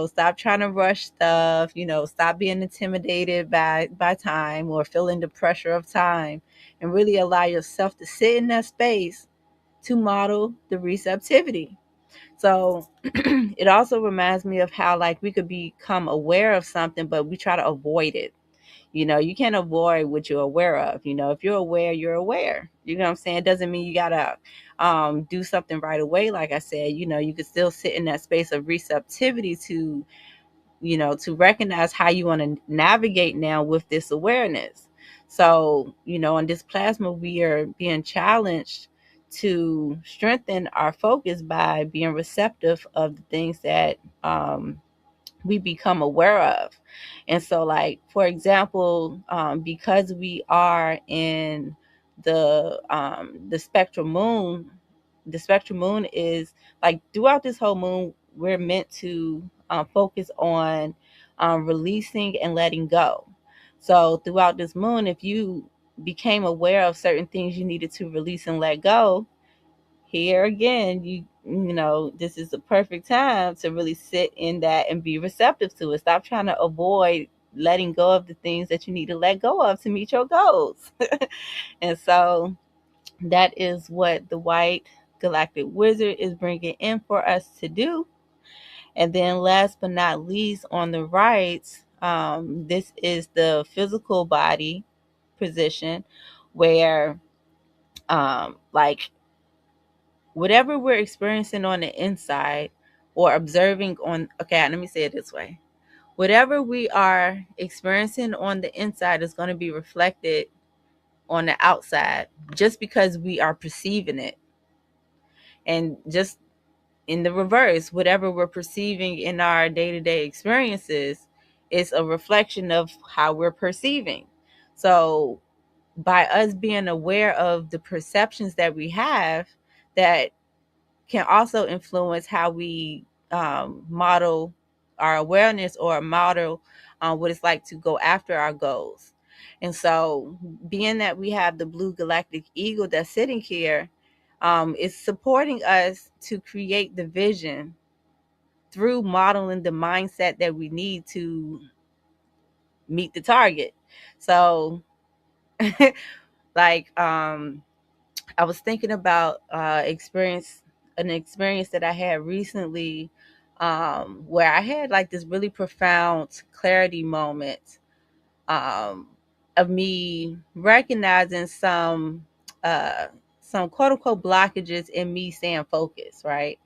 Stop trying to rush stuff. Stop being intimidated by time or feeling the pressure of time, and really allow yourself to sit in that space to model the receptivity. So it also reminds me of how, like, we could become aware of something, but we try to avoid it. You can't avoid what you're aware of. If you're aware, you're aware. You know what I'm saying? It doesn't mean you gotta do something right away. Like I said, you could still sit in that space of receptivity to recognize how you want to navigate now with this awareness. So, on this plasma, we are being challenged to strengthen our focus by being receptive of the things that we become aware of. And so, like, for example, because we are in the spectral moon, the spectral moon is like, throughout this whole moon, we're meant to focus on releasing and letting go. So throughout this moon, if you became aware of certain things you needed to release and let go, here again, this is the perfect time to really sit in that and be receptive to it. Stop trying to avoid letting go of the things that you need to let go of to meet your goals. And so that is what the white galactic wizard is bringing in for us to do. And then last but not least, on the right, this is the physical body position where, like, whatever we're experiencing on the inside or observing on, okay, let me say it this way. Whatever we are experiencing on the inside is going to be reflected on the outside, just because we are perceiving it. And just in the reverse, whatever we're perceiving in our day-to-day experiences is a reflection of how we're perceiving. So by us being aware of the perceptions that we have, that can also influence how we model our awareness, or model what it's like to go after our goals. And so, being that we have the blue galactic eagle that's sitting here, is supporting us to create the vision through modeling the mindset that we need to meet the target. So, like, I was thinking about an experience that I had recently, where I had like this really profound clarity moment, of me recognizing some quote unquote blockages in me staying focused, right?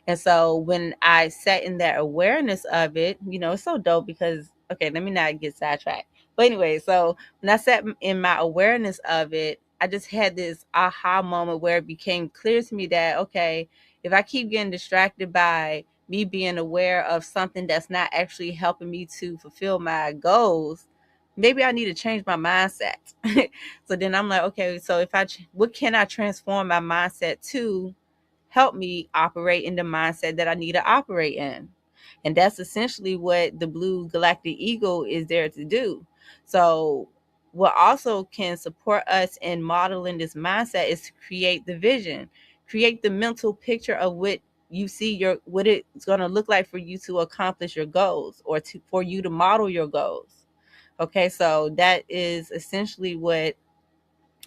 And so when I sat in that awareness of it, it's so dope because, okay, let me not get sidetracked. But anyway, so when I sat in my awareness of it, I just had this aha moment where it became clear to me that, okay, if I keep getting distracted by me being aware of something that's not actually helping me to fulfill my goals, maybe I need to change my mindset. So then I'm like, okay, so what can I transform my mindset to help me operate in the mindset that I need to operate in? And that's essentially what the blue galactic eagle is there to do. So what also can support us in modeling this mindset is to create the vision. create the mental picture of what you see what it's going to look like for you to accomplish your goals, or for you to model your goals. Okay, so that is essentially what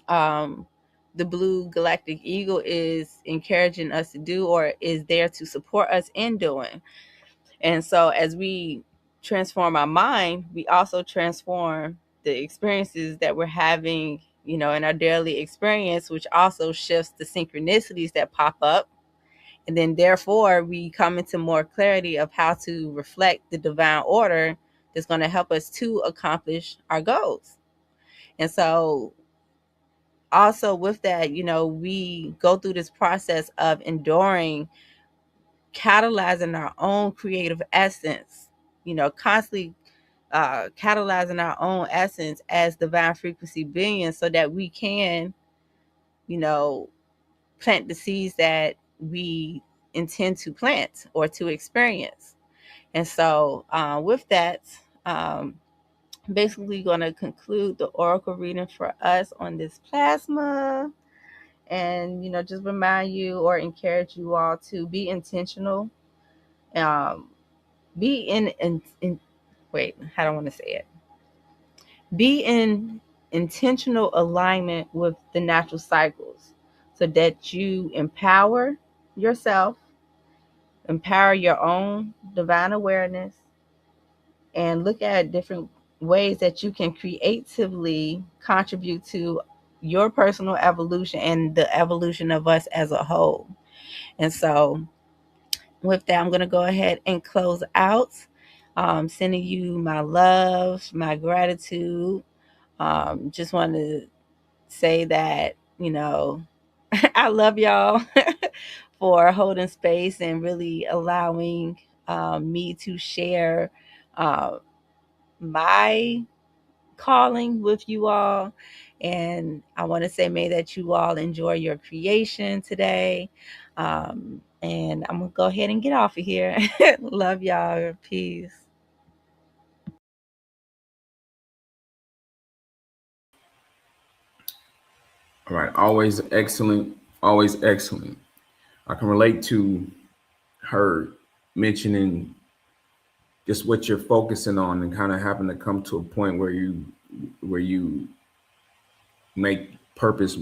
the Blue Galactic Eagle is encouraging us to do, or is there to support us in doing. And so as we transform our mind, we also transform the experiences that we're having, in our daily experience, which also shifts the synchronicities that pop up. And then therefore we come into more clarity of how to reflect the divine order that's going to help us to accomplish our goals. And so also with that, we go through this process of enduring, catalyzing our own creative essence, constantly catalyzing our own essence as divine frequency beings, so that we can, plant the seeds that we intend to plant or to experience. And so with that, basically going to conclude the oracle reading for us on this plasma. And, just remind you or encourage you all to be intentional. Be in wait, I don't want to say it. Be in intentional alignment with the natural cycles, so that you empower yourself, empower your own divine awareness, and look at different ways that you can creatively contribute to your personal evolution and the evolution of us as a whole. And so with that, I'm going to go ahead and close out, sending you my love, my gratitude. Just want to say that, I love y'all for holding space and really allowing me to share my calling with you all. And I want to say, may that you all enjoy your creation today. And I'm going to go ahead and get off of here. Love y'all. Peace. All right, always excellent, always excellent. I can relate to her mentioning just what you're focusing on, and kind of having to come to a point where you make purpose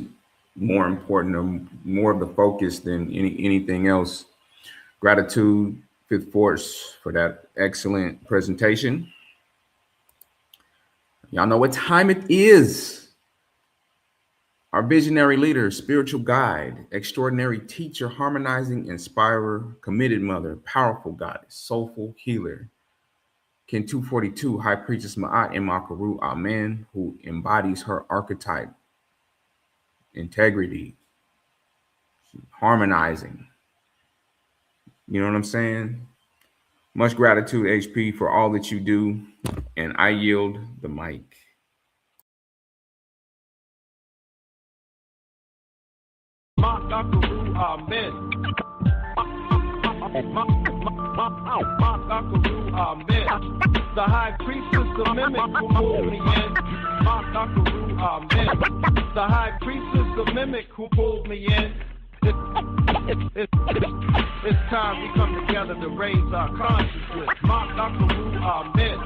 more important, or more of the focus than anything else. Gratitude, Fifth Force, for that excellent presentation. Y'all know what time it is. Our visionary leader, spiritual guide, extraordinary teacher, harmonizing inspirer, committed mother, powerful goddess, soulful healer, Kin 242, High Priestess Ma'at Imakaru Amen, who embodies her archetype, integrity, harmonizing. You know what I'm saying? Much gratitude, HP, for all that you do. And I yield the mic. Amen. The high priestess, the mimic who pulled me in. Amen. The high priestess, the mimic who pulled me in. It's time we come together to raise our consciousness. Amen.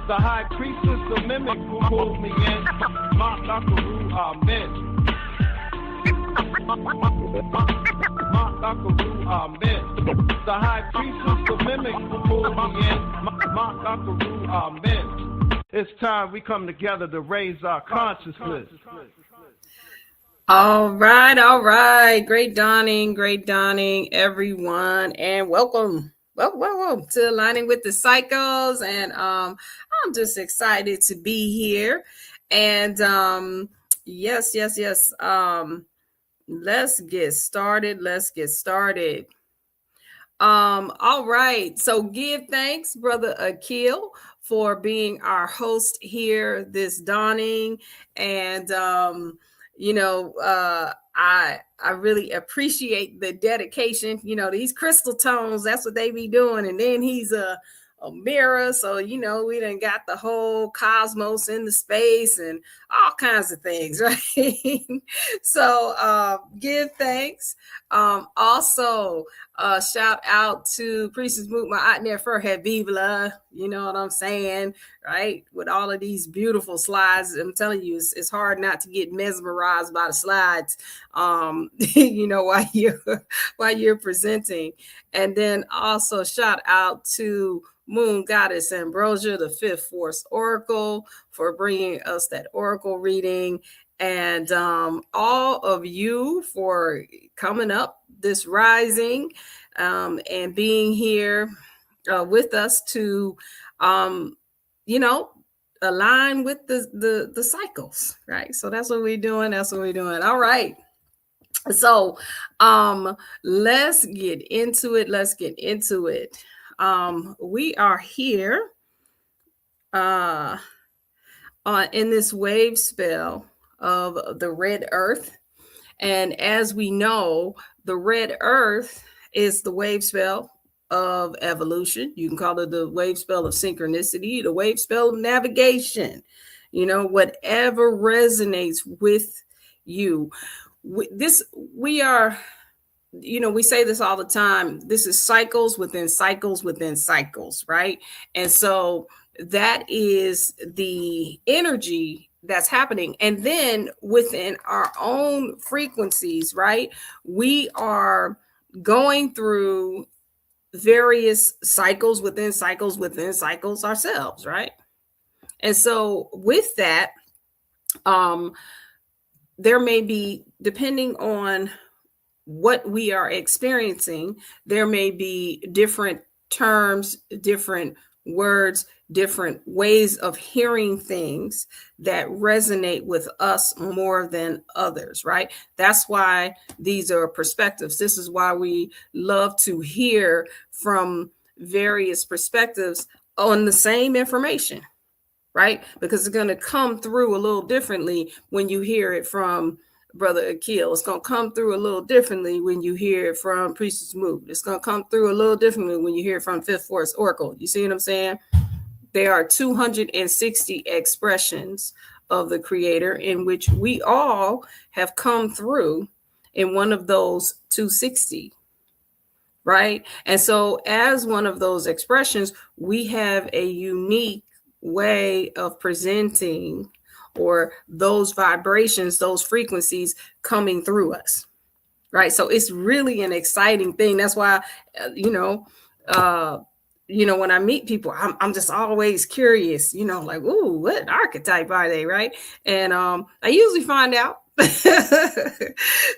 The high priestess, the mimic who pulled me in. Amen. Amen. The high priestess, the mimic who pulled me in. Amen. It's time we come together to raise our consciousness. All right. Great dawning, everyone, and welcome to Aligning with the Cycles. And I'm just excited to be here. And yes. Let's get started. All right. So give thanks, Brother Akil, for being our host here this dawning. And I really appreciate the dedication. These crystal tones, that's what they be doing. And then he's mirror. So, you know, we done got the whole cosmos into space and all kinds of things, right? So give thanks. Also, shout out to Priestess Moot, my aunt there for her Bibla. You know what I'm saying, right? With all of these beautiful slides, I'm telling you, it's hard not to get mesmerized by the slides. You know, while you're presenting, and then also shout out to Moon Goddess Ambrosia, the Fifth Force Oracle, for bringing us that Oracle reading, and all of you for coming up this rising and being here with us to, you know, align with the cycles, right? So that's what we're doing. That's what we're doing. All right. So let's get into it. Let's get into it. We are here in this wave spell of the red earth. And as we know, the red earth is the wave spell of evolution. You can call it the wave spell of synchronicity, the wave spell of navigation, you know, whatever resonates with you. We are, you know, we say this all the time. This is cycles within cycles within cycles, right? And so that is the energy that's happening. And then within our own frequencies, right, we are going through various cycles within cycles within cycles ourselves, right? And so with that, there may be, depending on what we are experiencing, there may be different terms, different words, different ways of hearing things that resonate with us more than others, right? That's why these are perspectives. This is why we love to hear from various perspectives on the same information, right? Because it's going to come through a little differently when you hear it from Brother Akil. It's going to come through a little differently when you hear it from Priestess Moot. It's going to come through a little differently when you hear it from Fifth Force Oracle. You see what I'm saying? There are 260 expressions of the Creator in which we all have come through in one of those 260, right? And so as one of those expressions, we have a unique way of presenting, or those vibrations, those frequencies coming through us, right? So it's really an exciting thing. That's why, when I meet people, I'm just always curious, like, ooh, what archetype are they, right? And I usually find out.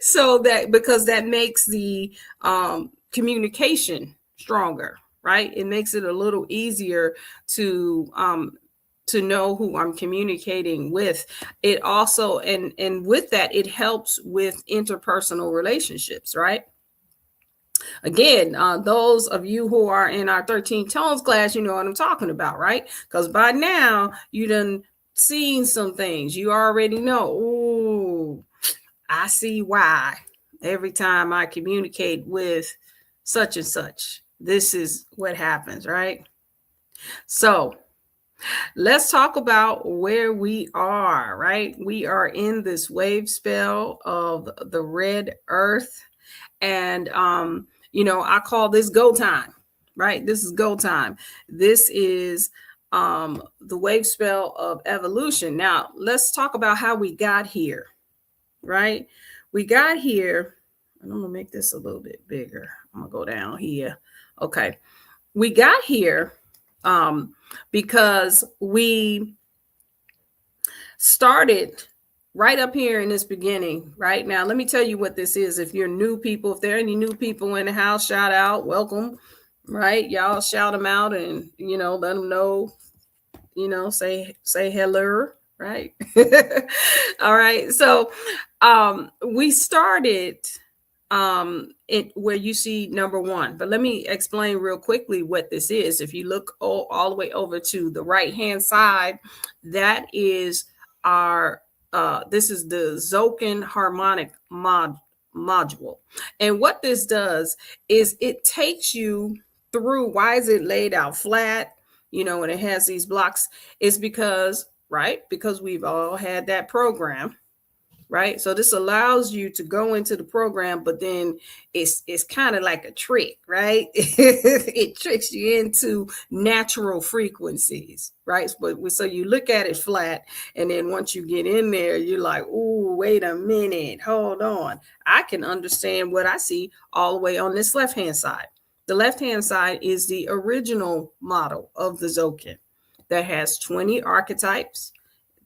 So that, because that makes the communication stronger, right? It makes it a little easier to know who I'm communicating with. It also, and with that, it helps with interpersonal relationships, right? Again, those of you who are in our 13 tones class, you know what I'm talking about, right? Because by now you done seen some things. You already know, ooh, I see why every time I communicate with such and such, this is what happens, right? So let's talk about where we are, right? We are in this wave spell of the red earth. And, I call this go time, right? This is go time. This is the wave spell of evolution. Now, let's talk about how we got here, right? We got here, and I'm going to make this a little bit bigger. I'm going to go down here. Okay. We got here because we started right up here in this beginning. Right now, let me tell you what this is. If you're new people, if there are any new people in the house, shout out, welcome, right? Y'all shout them out and, let them know, say hello, right? All right. So we started where you see number one, but let me explain real quickly what this is. If you look all the way over to the right hand side, that is our this is the Zokin harmonic module. And what this does is it takes you through. Why is it laid out flat? and it has these blocks, is because we've all had that program, right? So this allows you to go into the program, but then it's kind of like a trick, right? It tricks you into natural frequencies, right? But so you look at it flat, and then once you get in there, you're like, oh, wait a minute, hold on. I can understand what I see all the way on this left-hand side. The left-hand side is the original model of the Zokin that has 20 archetypes.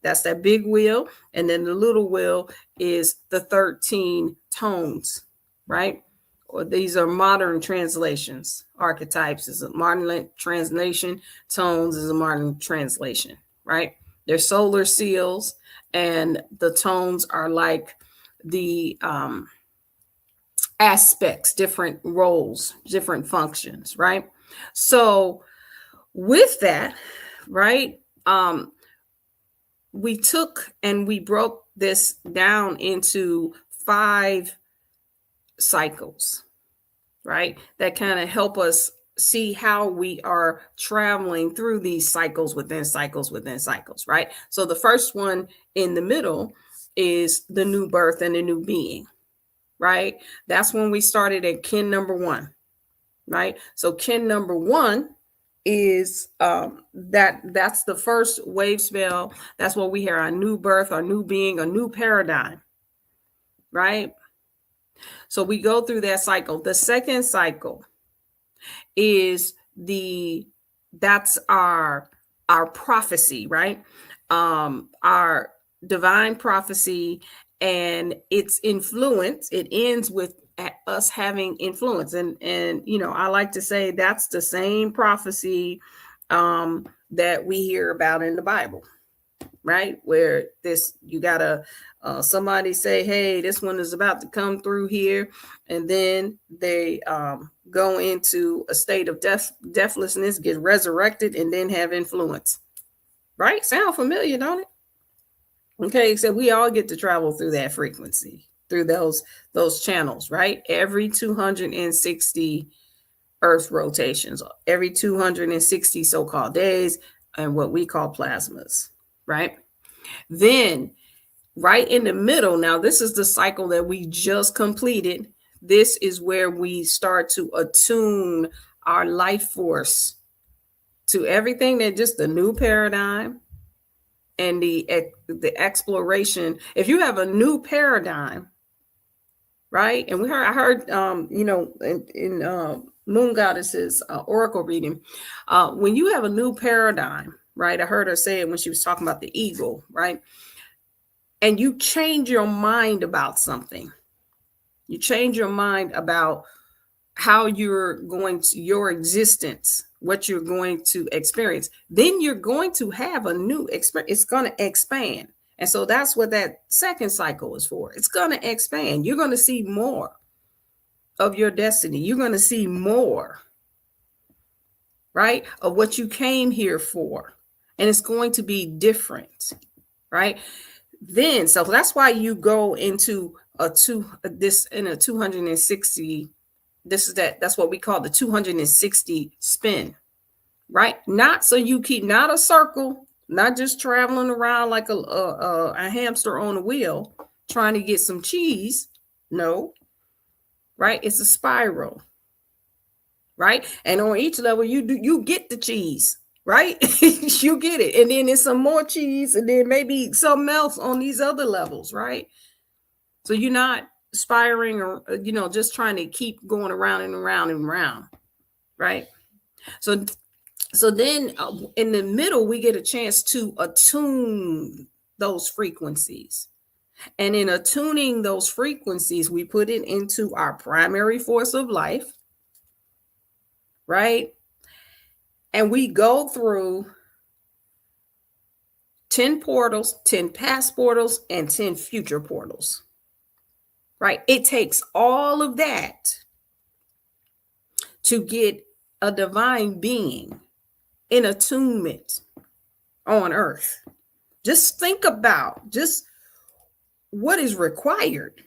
That's that big wheel. And then the little wheel is the 13 tones, right? Or these are modern translations. Archetypes is a modern translation. Tones is a modern translation, right? They're solar seals, and the tones are like the aspects, different roles, different functions, right? So with that, right, we took and we broke this down into 5 cycles, right? That kind of help us see how we are traveling through these cycles within cycles within cycles, right? So the first one in the middle is the new birth and the new being, right? That's when we started at kin number 1, right? So kin number 1 is that's the first wave spell. That's what we hear, our new birth, our new being, a new paradigm, right? So we go through that cycle. The second cycle is that's our prophecy, right? Our divine prophecy and its influence. It ends with us having influence, and I like to say that's the same prophecy that we hear about in the Bible, right? Where you gotta somebody say, hey, this one is about to come through here, and then they go into a state of deathlessness, get resurrected, and then have influence, right? Sound familiar, don't it? Okay, so we all get to travel through that frequency, through those channels, right? Every 260 Earth rotations, every 260 so-called days, and what we call plasmas, right? Then right in the middle, now this is the cycle that we just completed. This is where we start to attune our life force to everything that just the new paradigm and the exploration. If you have a new paradigm, right? And I heard, in Moon Goddess's oracle reading, when you have a new paradigm, right? I heard her say it when she was talking about the eagle, right? And you change your mind about something. You change your mind about how you're going to, your existence, what you're going to experience. Then you're going to have a new experience. It's going to expand. And so that's what that second cycle is for. It's going to expand. You're going to see more of your destiny. You're going to see more, right, of what you came here for. And it's going to be different, right? Then, so that's why you go into a 260. That's what we call the 260 spin, right? Not so you keep, not a circle, not just traveling around like a hamster on a wheel trying to get some cheese. No, right? It's a spiral, right? And on each level, you get the cheese, right? You get it, and then there's some more cheese, and then maybe something else on these other levels, right? So you're not spiraling or just trying to keep going around and around and around, right? So then in the middle, we get a chance to attune those frequencies. And in attuning those frequencies, we put it into our primary force of life, right? And we go through 10 portals, 10 past portals, and 10 future portals, right? It takes all of that to get a divine being in attunement on earth. Just think about just what is required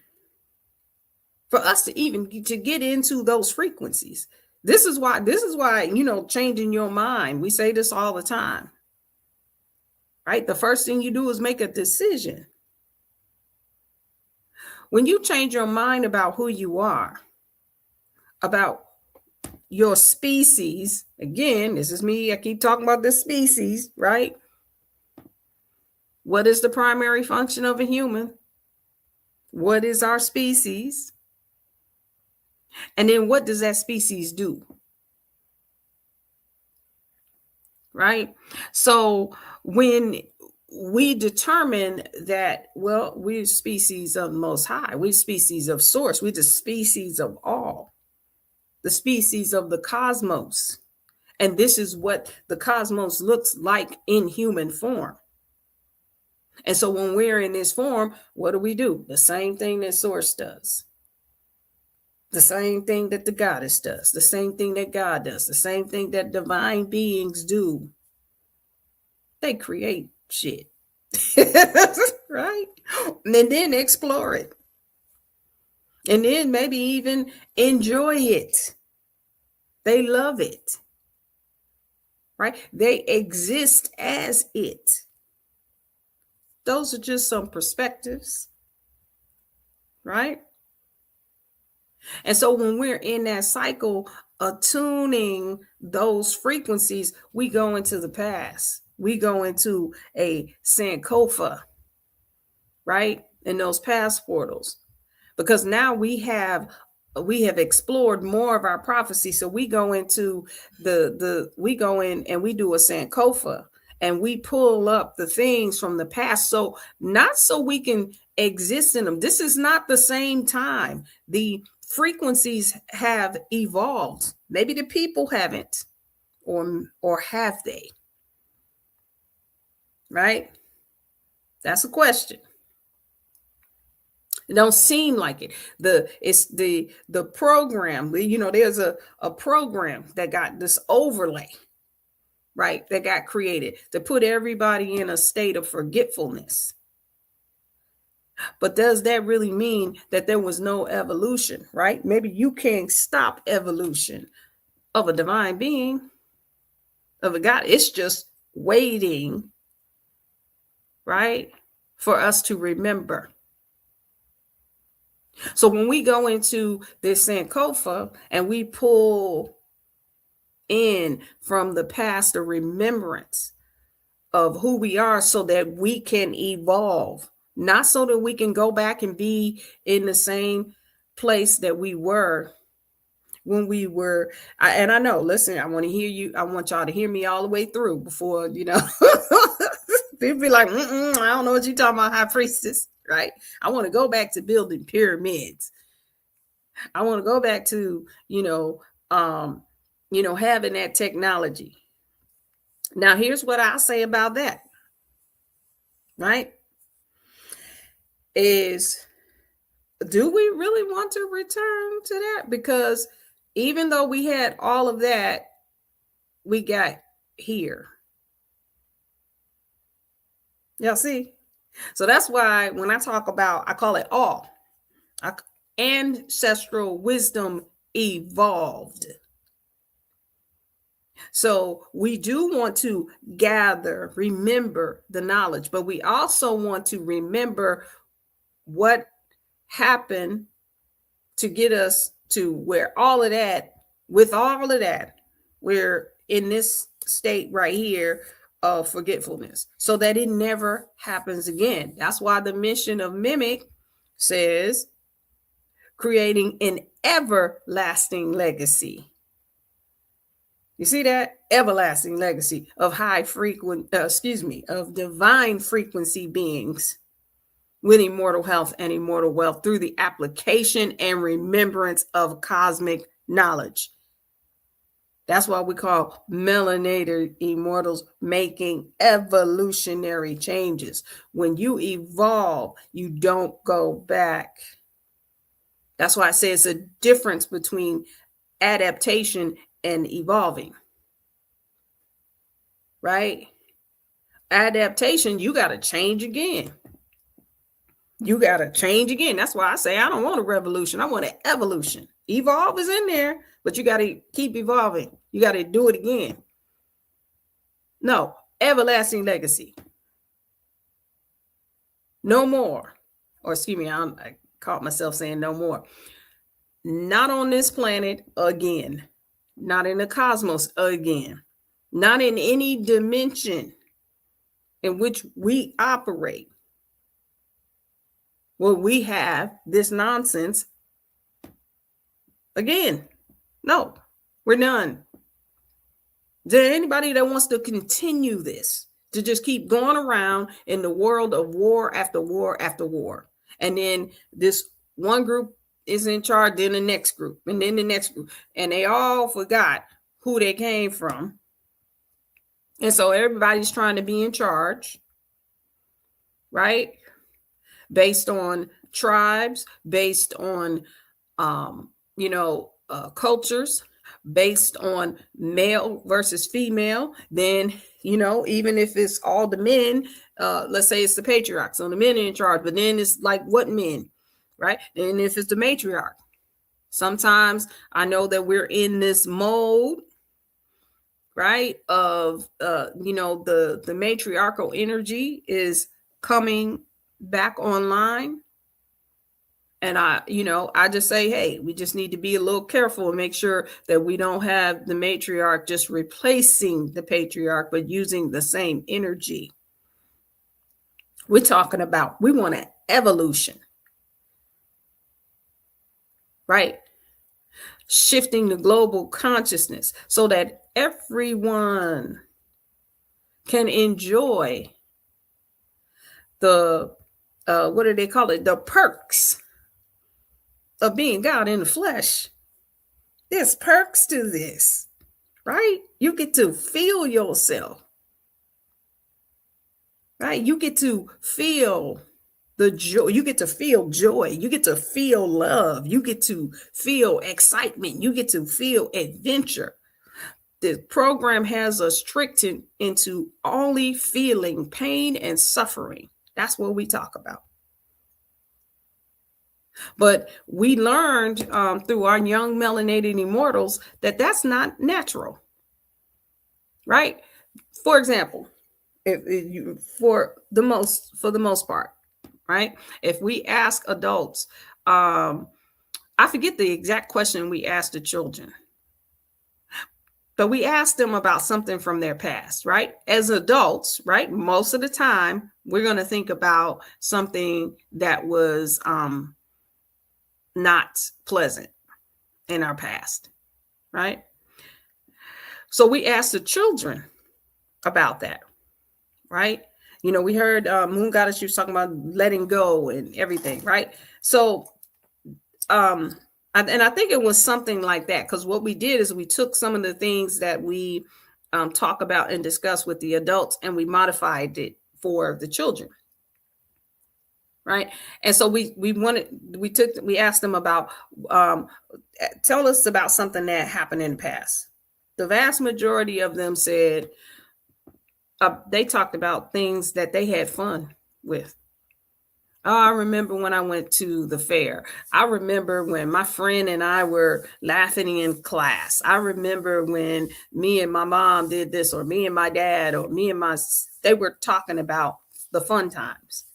for us to even to get into those frequencies. This is why, changing your mind. We say this all the time, right? The first thing you do is make a decision. When you change your mind about who you are, about your species, again, this is me, I keep talking about this species, right? What is the primary function of a human? What is our species? And then what does that species do? Right? So when we determine that, well, we're species of the Most High, we're species of Source, we're the species of all, the species of the cosmos. And this is what the cosmos looks like in human form. And so when we're in this form, what do? The same thing that Source does. The same thing that the goddess does. The same thing that God does. The same thing that divine beings do. They create shit. Right? And then explore it. And then maybe even enjoy it. They love it. Right? They exist as it. Those are just some perspectives. Right? And so when we're in that cycle, attuning those frequencies, we go into the past. We go into a Sankofa, right? In those past portals. Because now we have explored more of our prophecy. So we go into we go in and we do a Sankofa and we pull up the things from the past. So not so we can exist in them. This is not the same time. The frequencies have evolved. Maybe the people haven't, or have they? Right? That's a question. It don't seem like it. It's the program. There's a program that got this overlay, right? That got created to put everybody in a state of forgetfulness. But does that really mean that there was no evolution, right? Maybe you can't stop evolution of a divine being, of a God. It's just waiting, right, for us to remember. So when we go into this Sankofa and we pull in from the past a remembrance of who we are so that we can evolve, not so that we can go back and be in the same place that we were when we were. And I know, listen, I want to hear you. I want y'all to hear me all the way through before, people be like, I don't know what you're talking about, high priestess, right? I want to go back to building pyramids. I want to go back to, having that technology. Now, here's what I'll say about that, right? Is, do we really want to return to that? Because even though we had all of that, we got here. Y'all see? So that's why when I talk about, I call it all. Ancestral wisdom evolved. So we do want to gather, remember the knowledge, but we also want to remember what happened to get us to where all of that, with all of that, we're in this state right here of forgetfulness so that it never happens again. That's why the mission of Mimic says creating an everlasting legacy. You see that? Everlasting legacy of of divine frequency beings with immortal health and immortal wealth through the application and remembrance of cosmic knowledge. That's why we call melanated immortals making evolutionary changes. When you evolve, you don't go back. That's why I say it's a difference between adaptation and evolving, right? Adaptation, you got to change again. You got to change again. That's why I say I don't want a revolution. I want an evolution. Evolve is in there, but you got to keep evolving. You got to do it again. No, everlasting legacy. No more. Or excuse me, I caught myself saying no more. Not on this planet again. Not in the cosmos again. Not in any dimension in which we operate. Well, we have this nonsense again. No, we're done. Is there anybody that wants to continue this, to just keep going around in the world of war after war after war? And then this one group is in charge, then the next group, and then the next group. And they all forgot who they came from. And so everybody's trying to be in charge, right? Based on tribes, based on, cultures, based on male versus female. Then, even if it's all the men, let's say it's the patriarch, so the men are in charge, but then it's like what men, right? And if it's the matriarch, sometimes I know that we're in this mode, right, of the matriarchal energy is coming back online. And I just say, hey, we just need to be a little careful and make sure that we don't have the matriarch just replacing the patriarch, but using the same energy. We're talking about, we want an evolution, right? Shifting the global consciousness so that everyone can enjoy the, what do they call it? The perks of being God in the flesh. There's perks to this, right? You get to feel yourself, right? You get to feel the joy. You get to feel joy. You get to feel love. You get to feel excitement. You get to feel adventure. The program has us tricked into only feeling pain and suffering. That's what we talk about. But we learned through our young melanated immortals that that's not natural, right? For example, for the most part, right? If we ask adults, I forget the exact question we asked the children, but we asked them about something from their past, right? As adults, right? Most of the time, we're going to think about something that was not pleasant in our past, right? So we asked the children about that, right? We heard Moon Goddess, she was talking about letting go and everything, right? So, and I think it was something like that, because what we did is we took some of the things that we talk about and discuss with the adults, and we modified it for the children. Right. And so we asked them about, tell us about something that happened in the past. The vast majority of them said they talked about things that they had fun with. Oh, I remember when I went to the fair. I remember when my friend and I were laughing in class. I remember when me and my mom did this, or me and my dad, or they were talking about the fun times.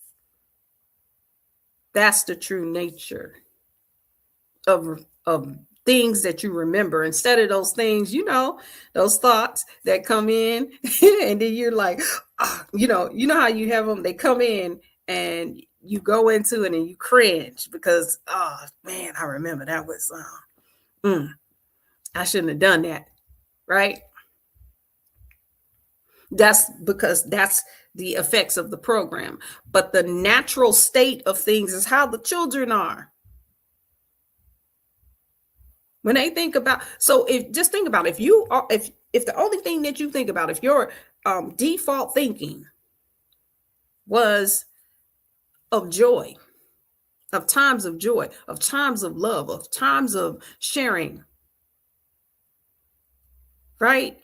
That's the true nature of things that you remember, instead of those things, those thoughts that come in and then you're like, you know how you have them, they come in and you go into it and you cringe because, oh man, I remember that was, I shouldn't have done that. Right. That's because that's the effects of the program. But the natural state of things is how the children are. When they think about, just think about, if you are, if the only thing that you think about, if your default thinking was of joy, of times of joy, of times of love, of times of sharing, right?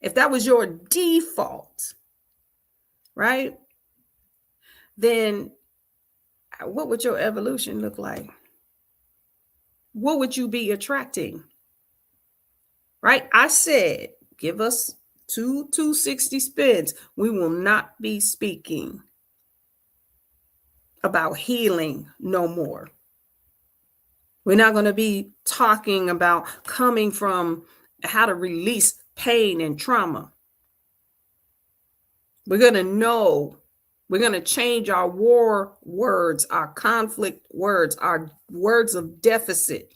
If that was your default, right, then what would your evolution look like? What would you be attracting? Right? I said, give us 260 spins. We will not be speaking about healing no more. We're not going to be talking about coming from how to release pain and trauma. We're going to know, we're going to change our war words, our conflict words, our words of deficit,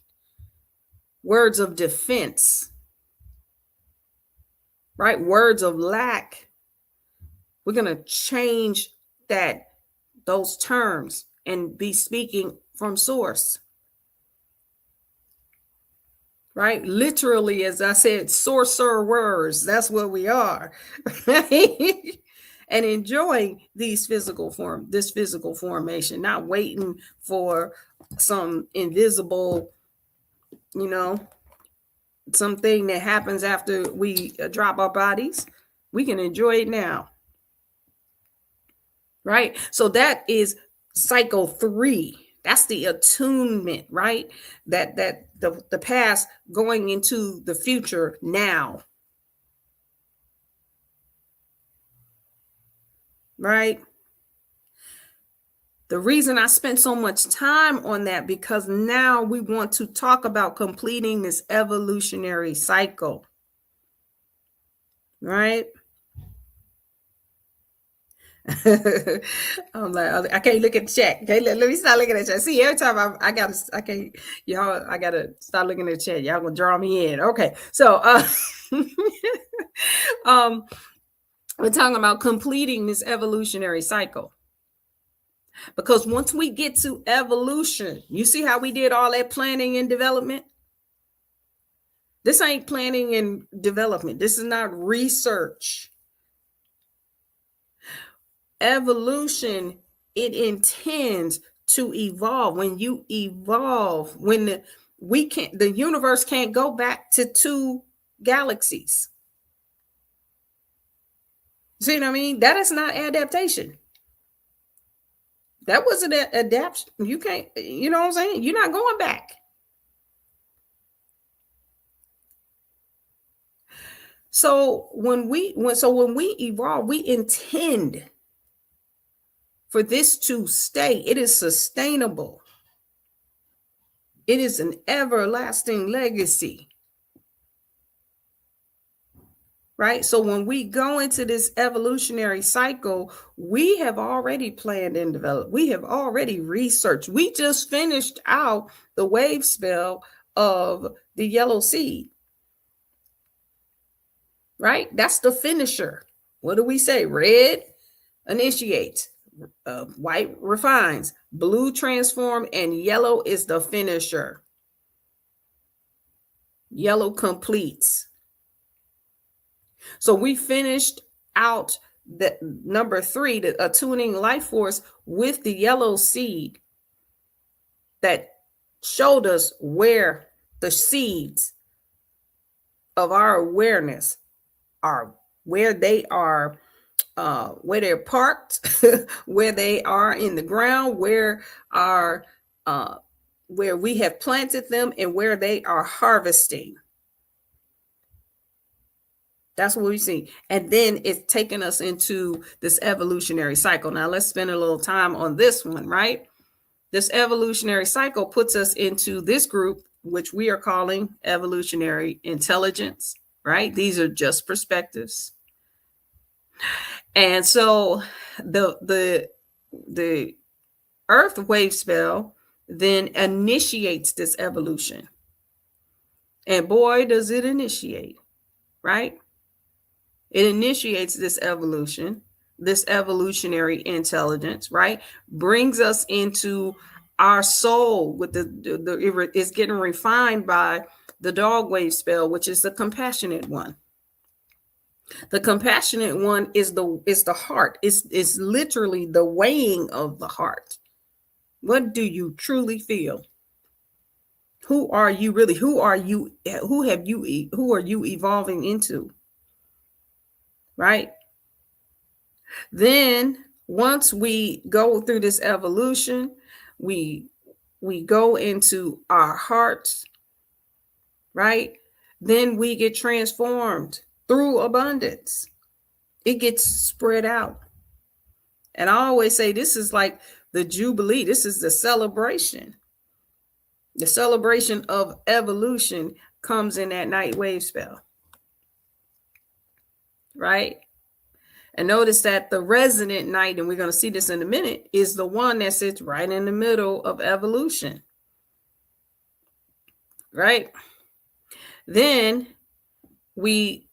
words of defense, right? Words of lack. We're going to change those terms and be speaking from source. Right? Literally, as I said, sorcerers. That's what we are. Right? And enjoying this physical formation, not waiting for some invisible, something that happens after we drop our bodies. We can enjoy it now. Right? So that is cycle 3. That's the attunement, right? That the past going into the future now. Right? The reason I spent so much time on that, because now we want to talk about completing this evolutionary cycle. Right? I'm like, I can't look at the chat. Okay, let me start looking at the chat. See, every time I gotta start looking at the chat. Y'all gonna draw me in. Okay, so we're talking about completing this evolutionary cycle. Because once we get to evolution, you see how we did all that planning and development? This ain't planning and development. This is not research. Evolution, it intends to evolve. When you evolve, when the universe can't go back to 2 galaxies. See what I mean? That is not adaptation. That wasn't an adaptation. You can't, you know what I'm saying? You're not going back. So when we evolve, we intend for this to stay. It is sustainable. It is an everlasting legacy. Right? So when we go into this evolutionary cycle, we have already planned and developed. We have already researched. We just finished out the wave spell of the yellow seed. Right? That's the finisher. What do we say? Red initiates. White refines, blue transform, and yellow is the finisher. Yellow completes. So we finished out the number 3, the attuning life force, with the yellow seed that showed us where the seeds of our awareness are, where they are. Where they're parked, where they are in the ground, where we have planted them, and where they are harvesting. That's what we see. And then it's taken us into this evolutionary cycle. Now let's spend a little time on this one, right? This evolutionary cycle puts us into this group, which we are calling evolutionary intelligence, right? These are just perspectives. And so the earth wave spell then initiates this evolution. And boy, does it initiate, right? It initiates this evolution, this evolutionary intelligence, right? Brings us into our soul with it's getting refined by the dog wave spell, which is the compassionate one. The compassionate one is the heart. It's literally the weighing of the heart. What do you truly feel? Who are you really? Who are you evolving into? Right? Then once we go through this evolution, we go into our hearts, right? Then we get transformed through abundance. It gets spread out. And I always say this is like the Jubilee. This is the celebration. The celebration of evolution comes in that night wave spell, right? And notice that the resonant night, and we're going to see this in a minute, is the one that sits right in the middle of evolution, right? Then we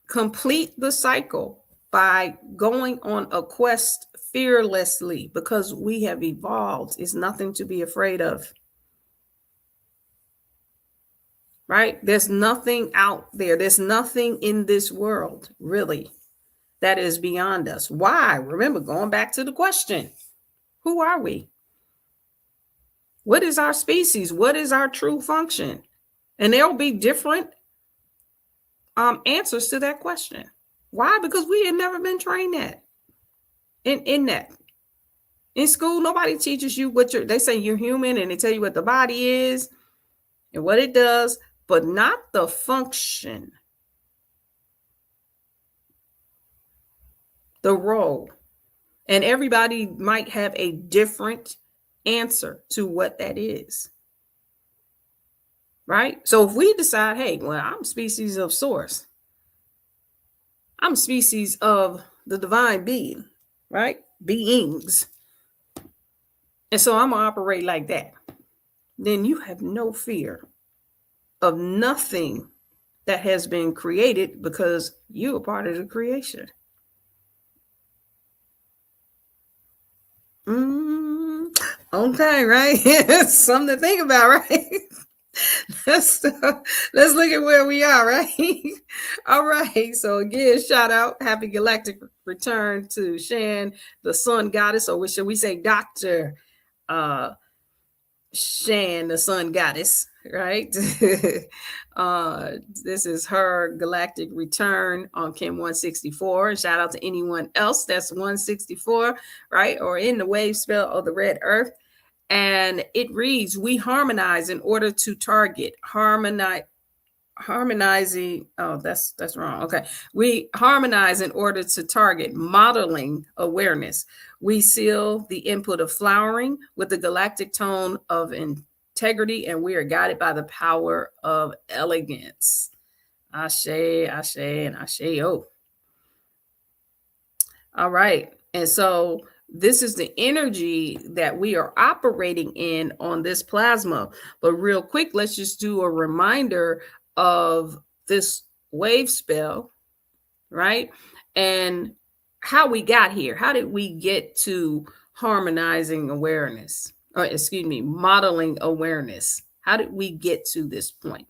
complete the cycle by going on a quest fearlessly, because we have evolved. It's nothing to be afraid of. Right? There's nothing out there. There's nothing in this world, really, that is beyond us. Why? Remember, going back to the question, who are we? What is our species? What is our true function? And there'll be different answers to that question. Why? Because we had never been trained that. In that. In school, nobody teaches you they say you're human, and they tell you what the body is and what it does, but not the function, the role. And everybody might have a different answer to what that is. Right? So if we decide, hey, well, I'm species of source. I'm species of the divine being, right? Beings. And so I'm going to operate like that. Then you have no fear of nothing that has been created, because you're a part of the creation. Okay, right? Something to think about, right? Let's look at where we are, right? All right. So again, shout out, happy galactic return to Shan, the sun goddess, or should we say Dr. Shan, the sun goddess, right? This is her galactic return on Kim 164. And shout out to anyone else that's 164, right? Or in the wave spell of the red earth. And it reads, we harmonize in order to target. Harmonizing. Oh, that's wrong. Okay. We harmonize in order to target, modeling awareness. We seal the input of flowering with the galactic tone of integrity, and we are guided by the power of elegance. Ashe, ashe, and ashe. Oh. All right. And so this is the energy that we are operating in on this plasma. But real quick, let's just do a reminder of this wave spell, right? And how we got here. How did we get to harmonizing awareness? Or excuse me, modeling awareness. How did we get to this point?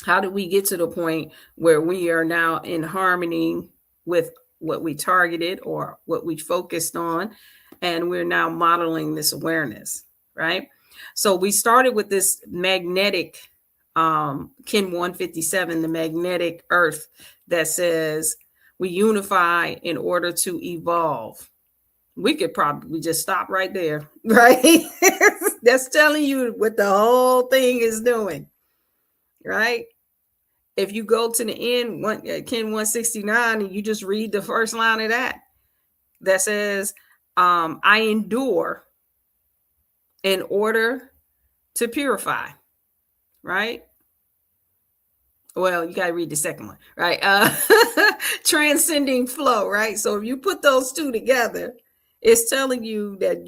How did we get to the point where we are now in harmony with what we targeted or what we focused on, and we're now modeling this awareness, right? So we started with this magnetic Kin 157, the magnetic earth that says we unify in order to evolve. We could probably just stop right there, right? That's telling you what the whole thing is doing, right? If you go to the end, Kin 169, and you just read the first line of that says, I endure in order to purify, right? Well, you got to read the second one, right? Transcending flow, right? So if you put those two together, it's telling you that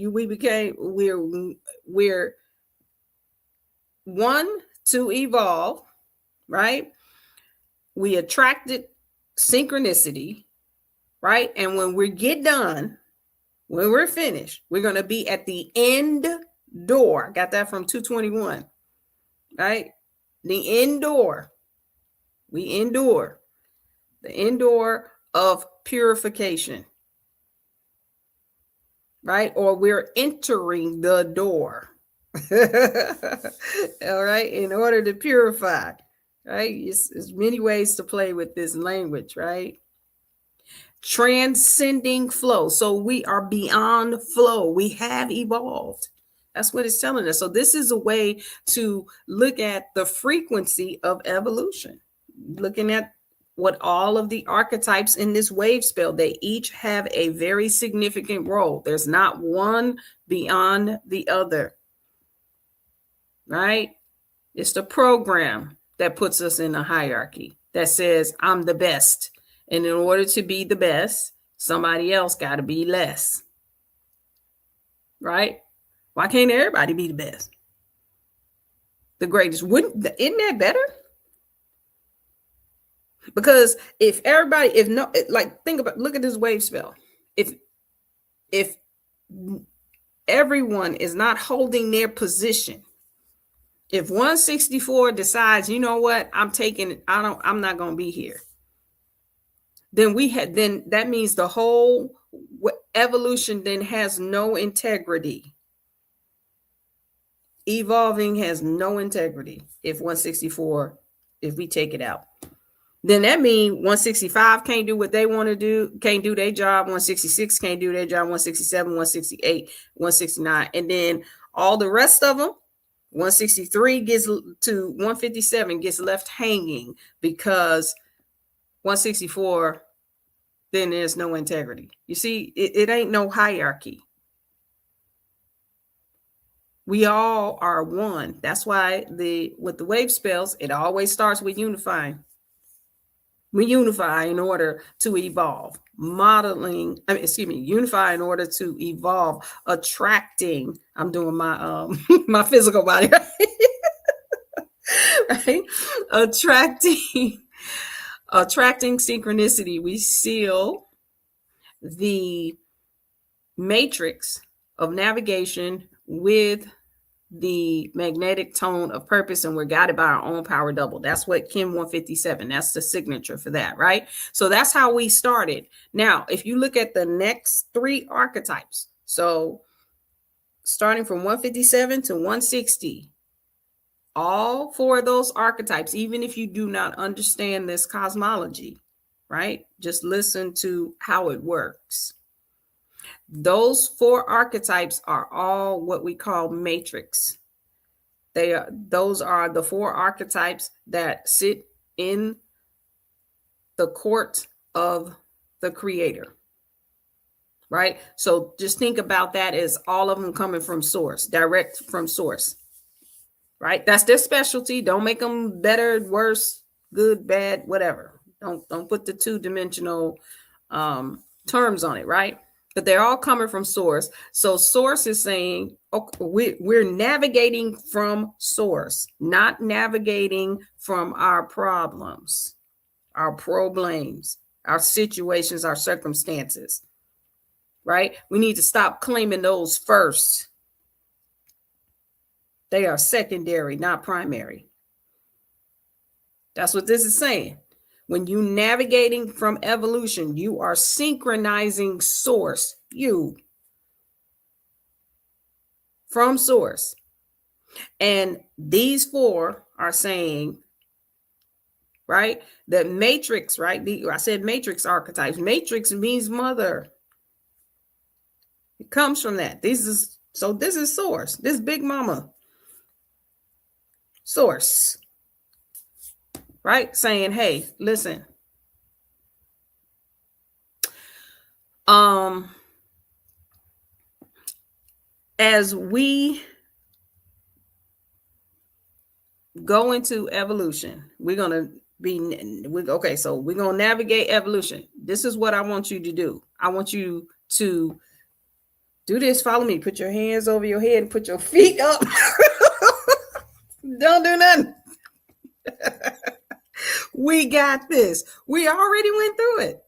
we're one to evolve, right? We attracted synchronicity, right? And when we get done, when we're finished, we're going to be at the end door. Got that from 221, right? The end door. We endure. The end door of purification, right? Or we're entering the door. All right. In order to purify. Right? There's many ways to play with this language, right? transcending flow. So we are beyond flow. We have evolved. That's what it's telling us. So this is a way to look at the frequency of evolution, looking at what all of the archetypes in this wave spell, they each have a very significant role. There's not one beyond the other, right? It's the program that puts us in a hierarchy that says, I'm the best. And in order to be the best, somebody else got to be less, right? Why can't everybody be the best? The greatest. Isn't that better? Because if everybody, look at this wave spell. If everyone is not holding their position, if 164 decides, you know what, I'm not going to be here, then that means the whole evolution then has no integrity. Evolving has no integrity if we take it out. Then that means 165 can't do what they want to do, can't do their job. 166 can't do their job. 167, 168, 169. And then all the rest of them, 163 gets to 157 gets left hanging because 164, then there's no integrity. You see, it ain't no hierarchy. We all are one. That's why with the wave spells, it always starts with unifying. We unify in order to evolve. Unify in order to evolve. Attracting. I'm doing my my physical body, right? Right? Attracting synchronicity. We seal the matrix of navigation with the magnetic tone of purpose, and we're guided by our own power double. That's what Kim 157, that's the signature for that, right? So that's how we started. Now, if you look at the next 3 archetypes, so starting from 157 to 160, all 4 of those archetypes, even if you do not understand this cosmology, right? Just listen to how it works. Those 4 archetypes are all what we call matrix. Those are the 4 archetypes that sit in the court of the creator, right? So just think about that as all of them coming from source, direct from source, right? That's their specialty. Don't make them better, worse, good, bad, whatever. Don't put the 2-dimensional terms on it, right? But they're all coming from source. So source is saying, okay, we're navigating from source, not navigating from our problems, our situations, our circumstances, right? We need to stop claiming those first. They are secondary, not primary. That's what this is saying. When you navigating from evolution, you are synchronizing source, from source. And these 4 are saying, right, that matrix, right? I said matrix archetypes. Matrix means mother. It comes from that. This is source. This big mama. Source. Right? Saying, hey, listen. As we go into evolution, we're going to navigate evolution. This is what I want you to do. I want you to do this. Follow me. Put your hands over your head and put your feet up. Don't do nothing. We got this. We already went through it.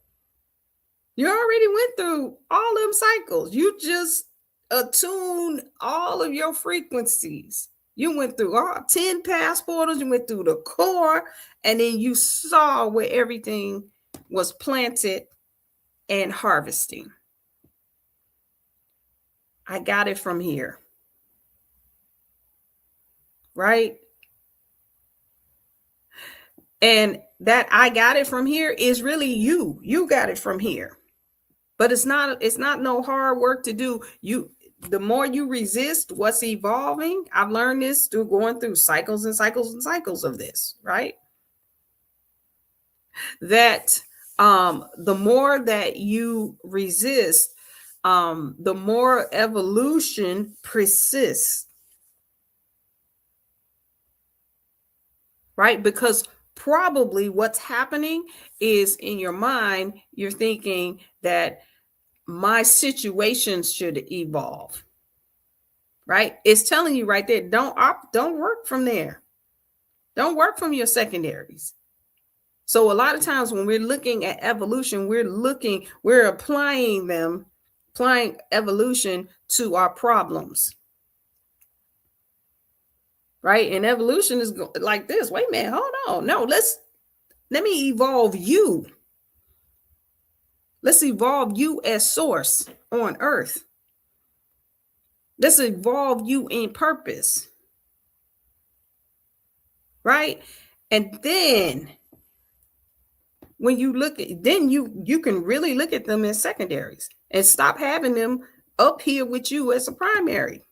You already went through all them cycles. You just attuned all of your frequencies. You went through all 10 past portals. You went through the core, and then you saw where everything was planted and harvesting. I got it from here. Right? And that I got it from here is really you. You got it from here. But it's not no hard work to do. The more you resist what's evolving, I've learned this through going through cycles and cycles and cycles of this, right? That the more that you resist, the more evolution persists, right? Because probably what's happening is in your mind, you're thinking that my situations should evolve, right? It's telling you right there, don't work from there. Don't work from your secondaries. So a lot of times when we're looking at evolution, we're applying evolution to our problems, right? And evolution is like this. Wait a minute, hold on. No, let me evolve you. Let's evolve you as source on earth. Let's evolve you in purpose, right? And then when you look at, then you can really look at them as secondaries and stop having them up here with you as a primary.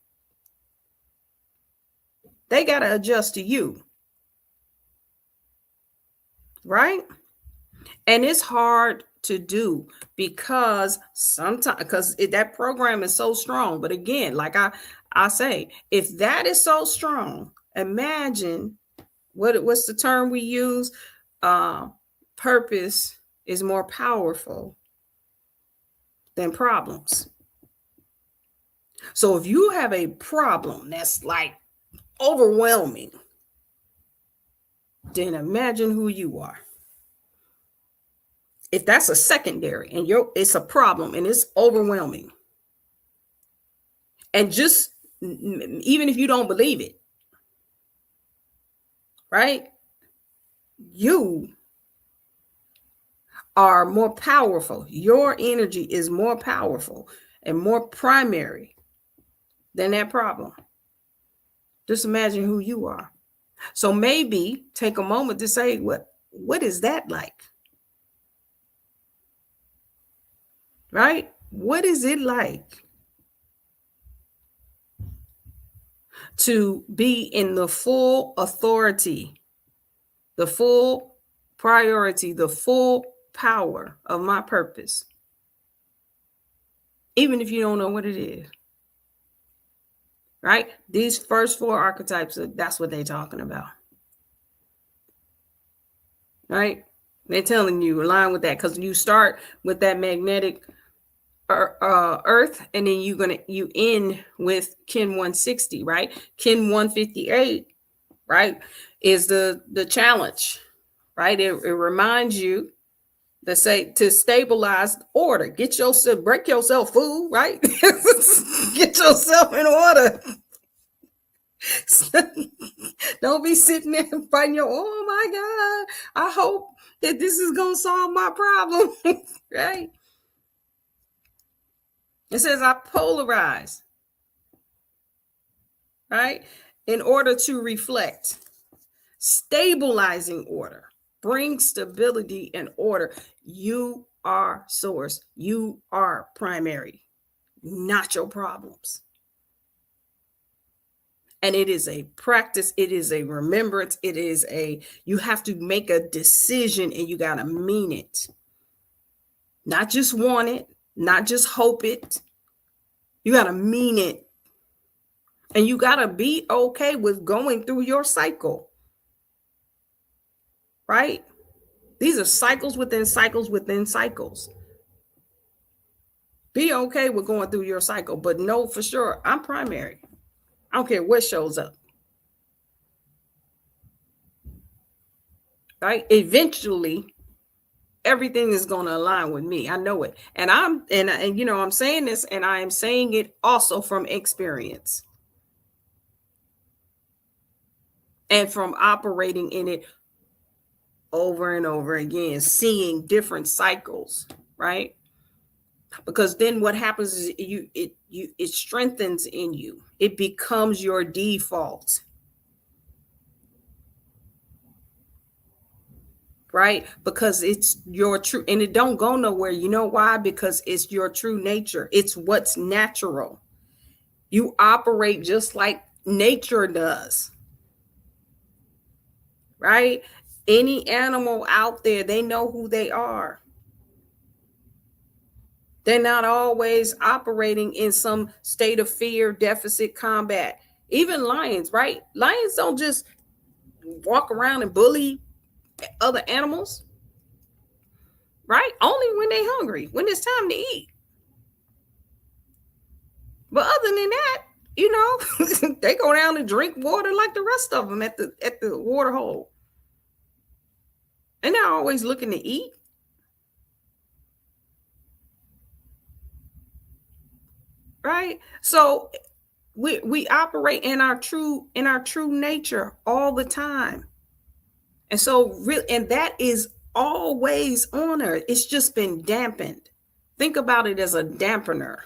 They got to adjust to you, right? And it's hard to do because that program is so strong. But again, like I say, if that is so strong, imagine what's the term we use? Purpose is more powerful than problems. So if you have a problem that's like overwhelming, then imagine who you are. If that's a secondary and it's a problem and it's overwhelming, and just even if you don't believe it, right? You are more powerful. Your energy is more powerful and more primary than that problem. Just imagine who you are. So maybe take a moment to say, what is that like? Right? What is it like to be in the full authority, the full priority, the full power of my purpose? Even if you don't know what it is. Right? These first 4 archetypes, that's what they're talking about. Right? They're telling you align with that, because you start with that magnetic earth, and then you end with Kin 160, right? Kin 158, right, is the challenge, right? It reminds you to stabilize order. Break yourself, fool, right? Get yourself in order. Don't be sitting there and fighting oh my God, I hope that this is going to solve my problem, right? It says I polarize, right? In order to reflect, stabilizing order, bring stability and order. You are source. You are primary, not your problems. And it is a practice. It is a remembrance. You have to make a decision, and you got to mean it. Not just want it, not just hope it. You got to mean it. And you got to be okay with going through your cycle. Right? These are cycles within cycles within cycles. Be okay with going through your cycle, but know for sure I'm primary. I don't care what shows up. Right? Eventually, everything is going to align with me. I know it. And I'm saying this, and I am saying it also from experience. And from operating in it over and over again, seeing different cycles, right? Because then what happens is it strengthens in you. It becomes your default. right? Because it's your true, and it don't go nowhere. You know why? Because it's your true nature. It's what's natural. You operate just like nature does, right? Any animal out there, they know who they are. They're not always operating in some state of fear, deficit, combat. Even lions, right? Lions don't just walk around and bully other animals, right? Only when they're hungry, when it's time to eat. But other than that, you know, they go down and drink water like the rest of them at the water hole. And they're always looking to eat. Right? So we operate in our true nature all the time. And so and that is always on earth. It's just been dampened. Think about it as a dampener.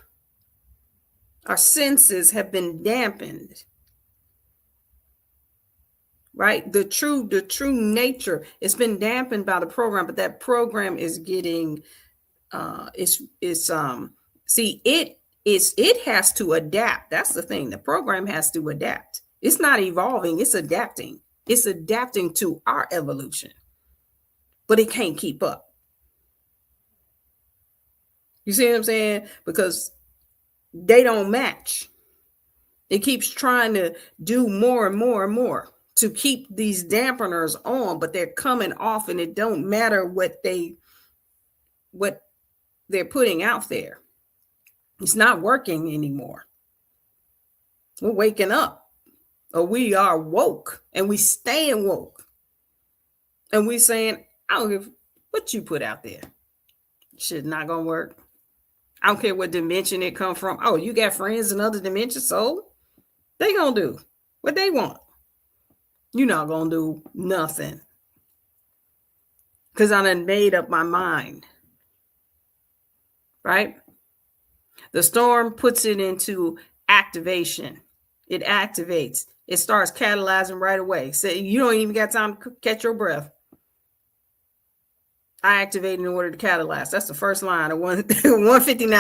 Our senses have been dampened. Right? The true nature, it's been dampened by the program, but that program is getting it has to adapt. That's the thing. The program has to adapt. It's not evolving, it's adapting. It's adapting to our evolution. But it can't keep up. You see what I'm saying? Because they don't match. It keeps trying to do more and more and more to keep these dampeners on, but they're coming off, and it don't matter what they're putting out there. It's not working anymore. We're waking up, or we are woke, and we staying woke. And we saying, I don't give what you put out there. Shit's not gonna work. I don't care what dimension it come from. Oh, you got friends in other dimensions, so they gonna do what they want. You're not gonna do nothing. Because I done made up my mind. Right? The storm puts it into activation. It activates. It starts catalyzing right away. So you don't even got time to catch your breath. I activate in order to catalyze. That's the first line of 159.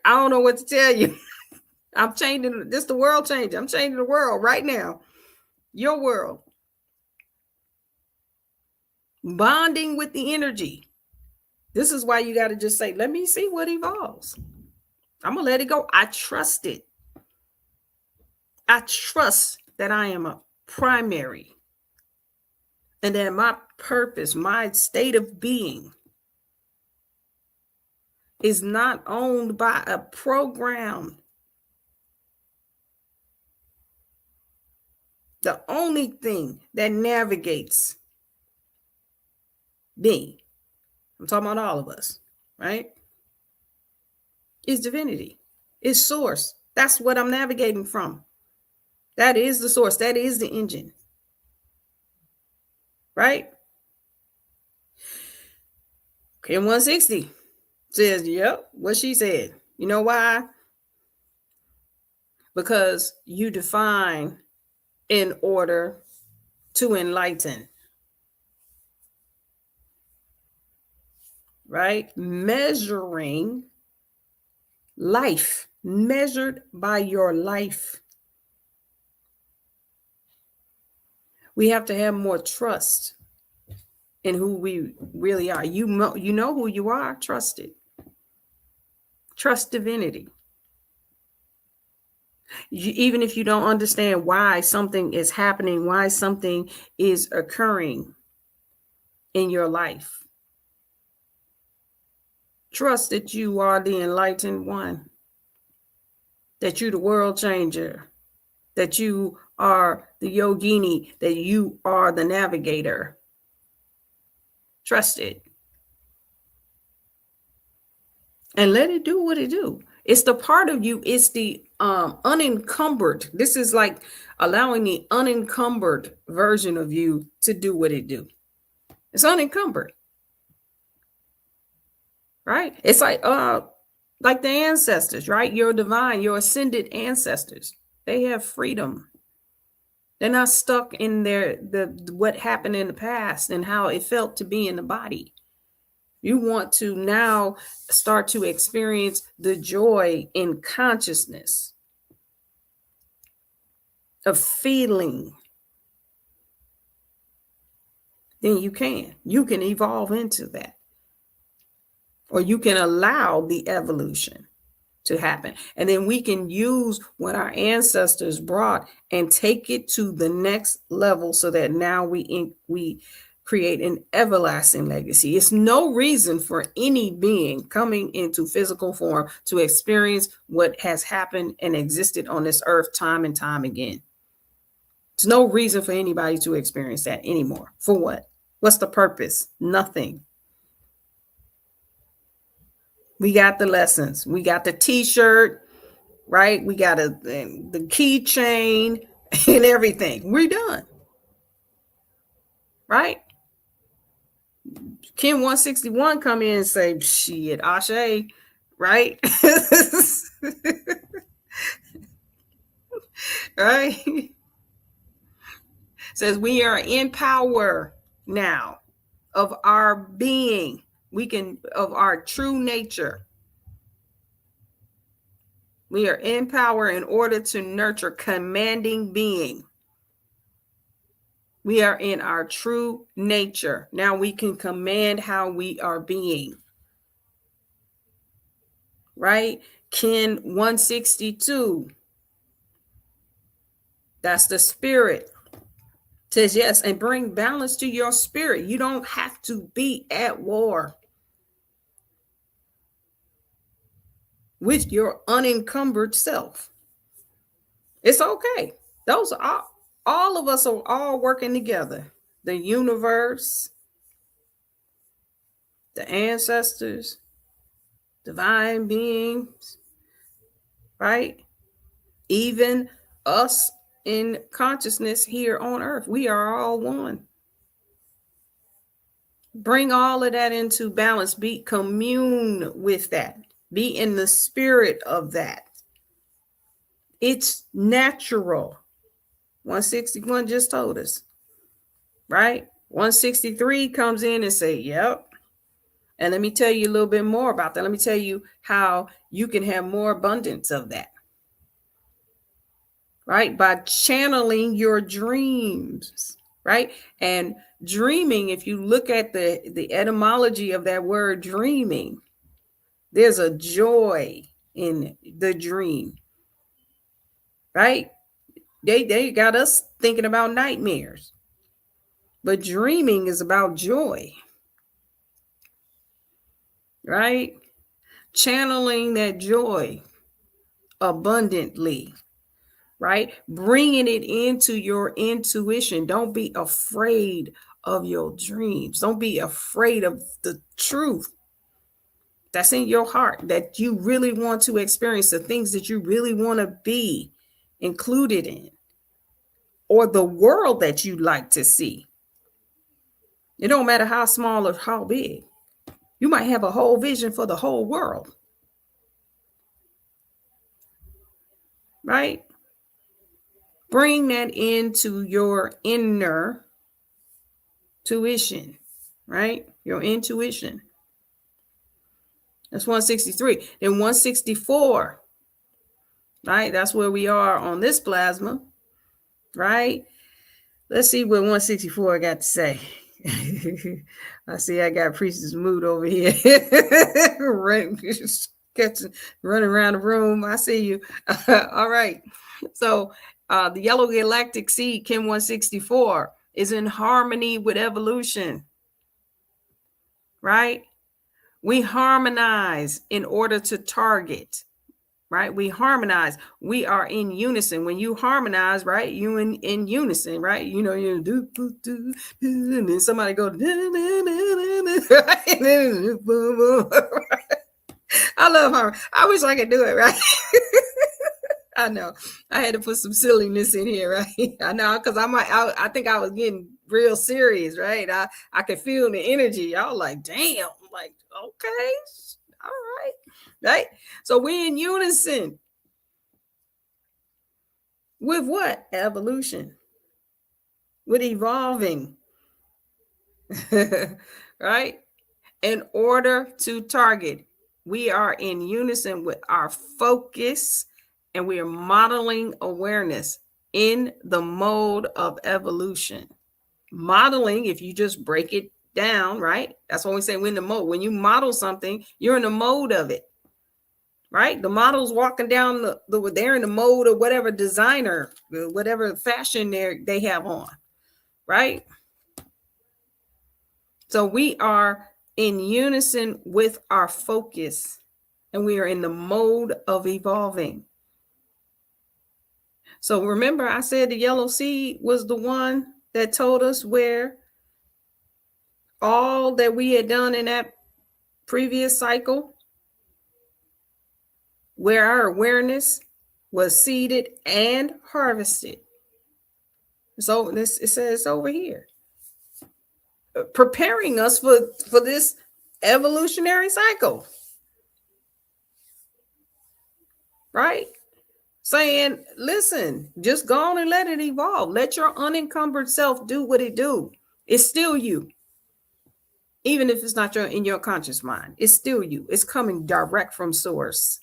I don't know what to tell you. I'm changing. This the world changing. I'm changing the world right now. Your world. Bonding with the energy. This is why you got to just say, let me see what evolves. I'm going to let it go. I trust it. I trust that I am a primary. And that my purpose, my state of being is not owned by a program. The only thing that navigates me, I'm talking about all of us, right? Is divinity, is source. That's what I'm navigating from. That is the source. That is the engine. Right? Kim 160 says, yep, what she said. You know why? Because you define in order to enlighten. Right? Measuring life, measured by your life. We have to have more trust in who we really are. You know who you are. Trust it. Trust divinity. Even if you don't understand why something is happening, why something is occurring in your life. Trust that you are the enlightened one. That you're the world changer. That you are the yogini, that you are the navigator. Trust it. And let it do what it do. It's the part of you, it's the unencumbered. This is like allowing the unencumbered version of you to do what it do. It's unencumbered. Right? It's like the ancestors, right? Your divine, your ascended ancestors. They have freedom. They're not stuck in what happened in the past and how it felt to be in the body. You want to now start to experience the joy in consciousness of feeling. Then you can evolve into that, or you can allow the evolution to happen. And then we can use what our ancestors brought and take it to the next level so that now we create an everlasting legacy. It's no reason for any being coming into physical form to experience what has happened and existed on this earth time and time again. There's no reason for anybody to experience that anymore. For what? What's the purpose? Nothing. We got the lessons. We got the t-shirt, right? We got the keychain and everything. We're done. Right? Kim 161 come in and say, shit, Ashe, right? Right? Says we are in power now of our being. Of our true nature. We are in power in order to nurture commanding being. We are in our true nature. Now we can command how we are being. Right? Ken 162. That's the spirit. Says yes, and bring balance to your spirit. You don't have to be at war with your unencumbered self. It's okay. Those are all of us are all working together. The universe, the ancestors, divine beings, right? Even us in consciousness here on earth. We are all one. Bring all of that into balance. Commune with that. Be in the spirit of that. It's natural. 161 just told us, right? 163 comes in and say, yep. And let me tell you a little bit more about that. Let me tell you how you can have more abundance of that, right? By channeling your dreams, right? And dreaming, if you look at the etymology of that word dreaming, there's a joy in the dream, right? They got us thinking about nightmares, but dreaming is about joy, right? Channeling that joy abundantly, right? Bringing it into your intuition. Don't be afraid of your dreams. Don't be afraid of the truth that's in your heart, that you really want to experience, the things that you really want to be included in, or the world that you like to see. It don't matter how small or how big. You might have a whole vision for the whole world, right? Bring that into your inner tuition, right? Your intuition. That's 163. Then 164, right? That's where we are on this plasma, right? Let's see what 164 got to say. I see I got Priestess Mood over here. Running around the room. I see you. All right. So the yellow galactic seed, Kim 164, is in harmony with evolution, right? We harmonize in order to target, right? We harmonize. We are in unison. When you harmonize, right? You in unison, right? You know, you do, and then somebody go, I love her. I wish I could do it, right? I know. I had to put some silliness in here, right? I know, because I think I was getting real serious, right? I could feel the energy. Y'all like, damn. I'm like, okay, all right, right? So we're in unison with what? Evolution. with evolving, right? In order to target, we are in unison with our focus, and we are modeling awareness in the mode of evolution. Modeling, if you just break it down, right? That's when we say we're in the mode. When you model something, you're in the mode of it, right? The model's walking down they're in the mode of whatever designer, whatever fashion they have on, right? So we are in unison with our focus, and we are in the mode of evolving. So remember, I said the yellow seed was the one that told us where all that we had done in that previous cycle, where our awareness was seeded and harvested. So it says over here, preparing us for this evolutionary cycle, right? Saying, listen, just go on and let it evolve. Let your unencumbered self do what it do. It's still you. Even if it's not in your conscious mind, it's still you. It's coming direct from source.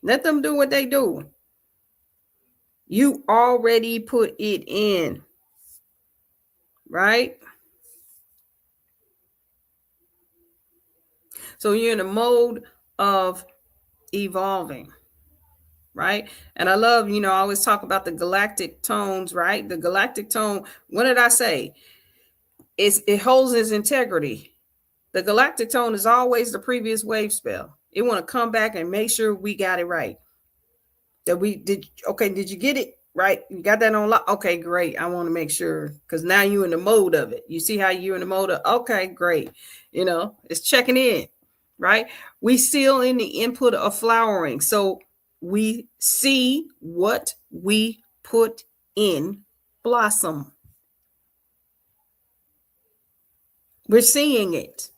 Let them do what they do. You already put it in, right? So you're in a mode of evolving, right? And I love, I always talk about the galactic tones, right? The galactic tone, what did I say? It holds its integrity. The galactic tone is always the previous wave spell. It want to come back and make sure we got it right. That we did. Okay, did you get it right? You got that on lock? Okay, great. I want to make sure, because now you're in the mode of it. You see how you're in the mode of, okay, great. It's checking in, right? We still in the input of flowering. So we see what we put in blossom. We're seeing it.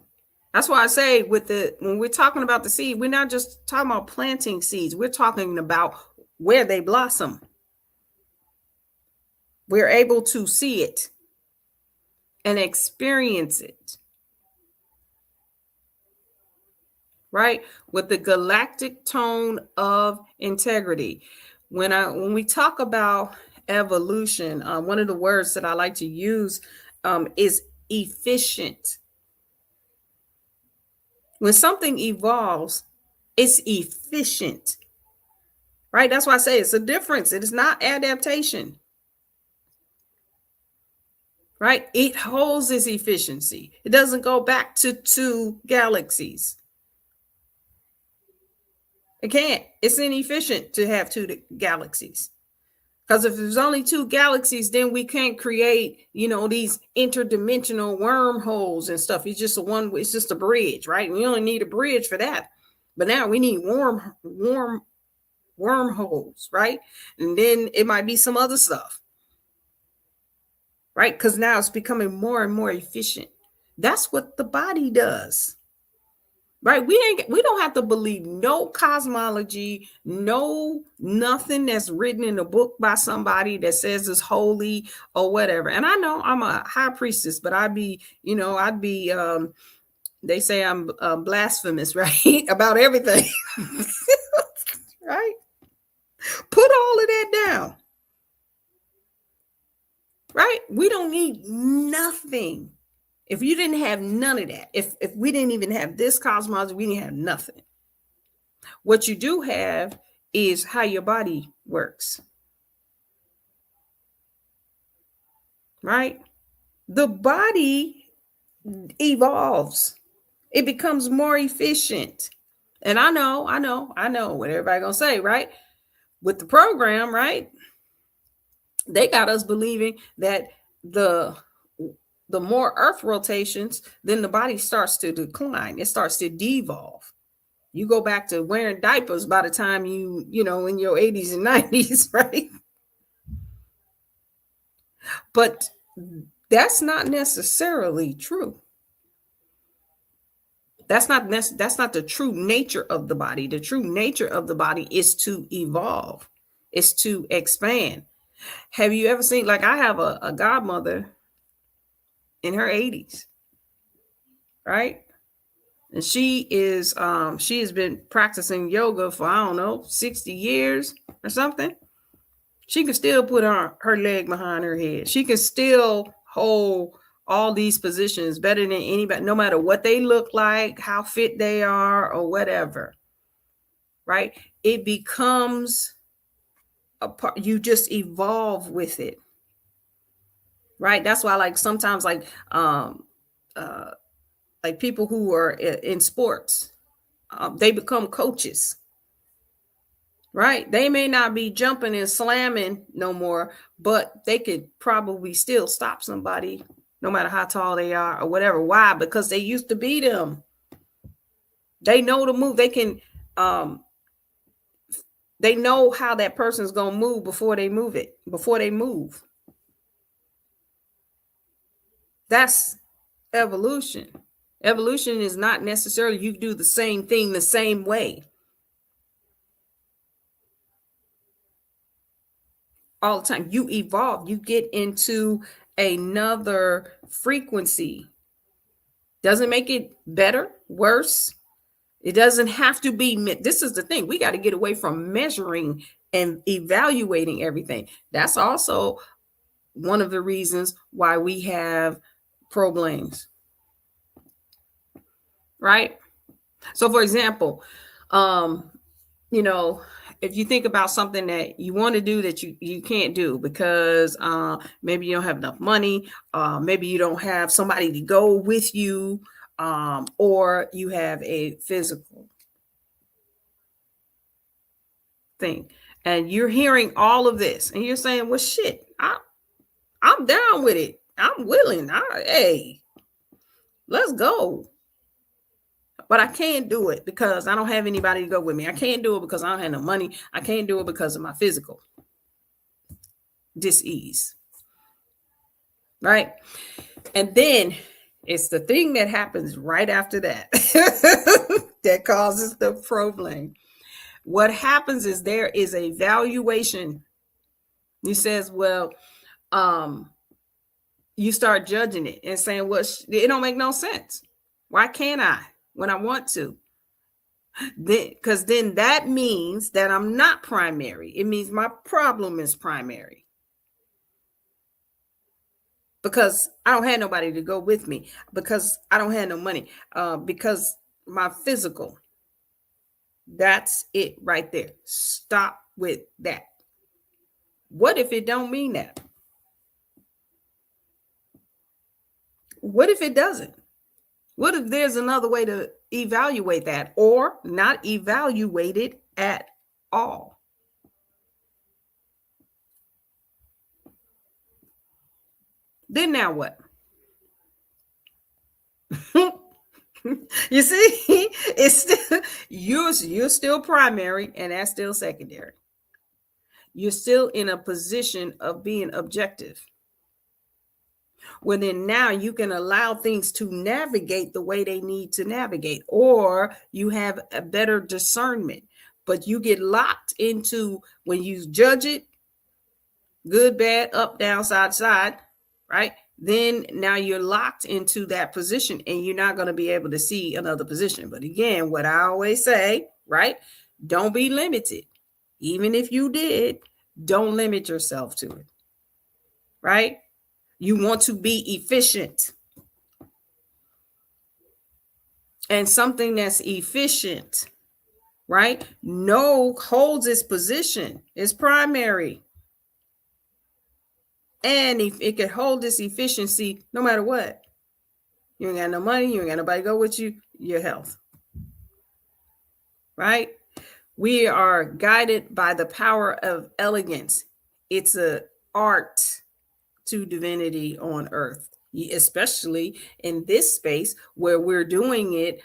That's why I say when we're talking about the seed, we're not just talking about planting seeds. We're talking about where they blossom. We're able to see it and experience it, right? With the galactic tone of integrity. When we talk about evolution, one of the words that I like to use is efficient. When something evolves, it's efficient, right? That's why I say it's a difference. It is not adaptation, right? It holds its efficiency. It doesn't go back to 2 galaxies. It can't. It's inefficient to have 2 galaxies. Because if there's only 2 galaxies, then we can't create, these interdimensional wormholes and stuff. It's just a bridge, right? We only need a bridge for that. But now we need wormholes, right? And then it might be some other stuff, right? Because now it's becoming more and more efficient. That's what the body does. Right? We don't have to believe no cosmology, nothing that's written in a book by somebody that says it's holy or whatever. And I know I'm a high priestess, but they say I'm blasphemous, right? About everything. Right? Put all of that down. Right? We don't need nothing. If you didn't have none of that, if we didn't even have this cosmology, we didn't have nothing. What you do have is how your body works. Right? The body evolves. It becomes more efficient. And I know what everybody gonna say, right? With the program, right? They got us believing that the more Earth rotations, then the body starts to decline. It starts to devolve. You go back to wearing diapers by the time in your 80s and 90s, right? But that's not necessarily true. That's not the true nature of the body. The true nature of the body is to evolve, is to expand. Have you ever seen, like I have a godmother in her 80s, right? And she has been practicing yoga for, I don't know, 60 years or something. She can still put her leg behind her head. She can still hold all these positions better than anybody, no matter what they look like, how fit they are, or whatever. Right? It becomes a part, you just evolve with it. Right? That's why, like, sometimes, like people who are in sports, they become coaches. Right? They may not be jumping and slamming no more, but they could probably still stop somebody no matter how tall they are or whatever. Why? Because they used to beat them. They know the move. They can they know how that person's going to move before they move. That's evolution. Evolution is not necessarily you do the same thing the same way all the time. You evolve. You get into another frequency. Doesn't make it better, worse. It doesn't have to be. This is the thing. We got to get away from measuring and evaluating everything. That's also one of the reasons why we have problems. Right? So, for example, if you think about something that you want to do that you can't do because maybe you don't have enough money, maybe you don't have somebody to go with you, or you have a physical thing, and you're hearing all of this and you're saying, well, shit, I'm down with it. I'm willing. Hey, let's go. But I can't do it because I don't have anybody to go with me. I can't do it because I don't have no money. I can't do it because of my physical dis-ease. Right? And then it's the thing that happens right after that that causes the problem. What happens is there is a valuation. He says, well, you start judging it and saying, well, it don't make no sense. Why can't I when I want to? Because then that means that I'm not primary. It means my problem is primary. Because I don't have nobody to go with me. Because I don't have no money. Because my physical. That's it right there. Stop with that. What if it don't mean that? What if it doesn't? What if there's another way to evaluate that or not evaluate it at all? Then now what? You see, it's still you're still primary and that's still secondary. You're still in a position of being objective. Well, then now you can allow things to navigate the way they need to navigate, or you have a better discernment. But you get locked into when you judge it, good, bad, up, down, side, right? Then now you're locked into that position and you're not going to be able to see another position. But again, what I always say, right? Don't be limited. Even if you did, don't limit yourself to it, right? You want to be efficient. And something that's efficient, right? Holds its position, is primary. And if it can hold this efficiency, no matter what, you ain't got no money, you ain't got nobody to go with you, your health, right? We are guided by the power of elegance. It's an art to divinity on earth, especially in this space where we're doing it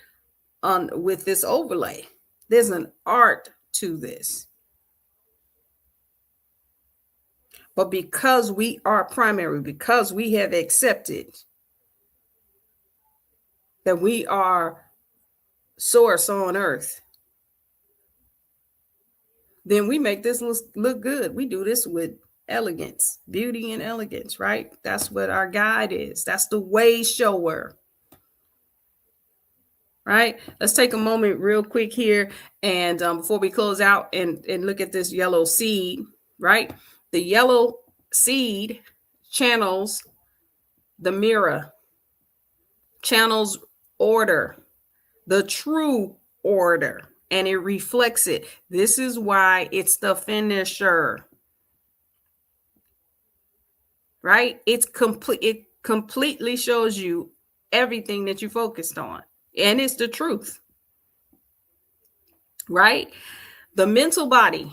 with this overlay. There's an art to this. But because we are primary, because we have accepted that we are source on earth, then we make this look good. We do this with elegance, beauty and elegance, right? That's what our guide is. That's the way shower. Right? Let's take a moment real quick here. And before we close out and look at this yellow seed, right? The yellow seed channels the mirror, channels order, the true order, and it reflects it. This is why it's the finisher. Right? It's complete. It completely shows you everything that you focused on. And it's the truth. Right? The mental body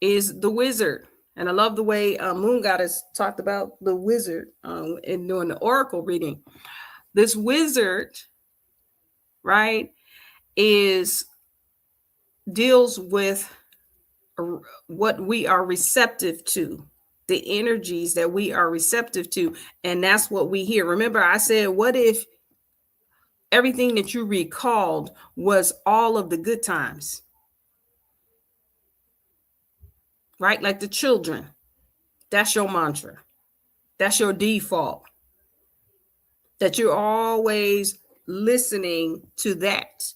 is the wizard. And I love the way Moon Goddess talked about the wizard in doing the oracle reading. This wizard, right, deals with what we are receptive to, the energies that we are receptive to. And that's what we hear. Remember, I said, what if everything that you recalled was all of the good times? Right? Like the children. That's your mantra. That's your default. That you're always listening to that.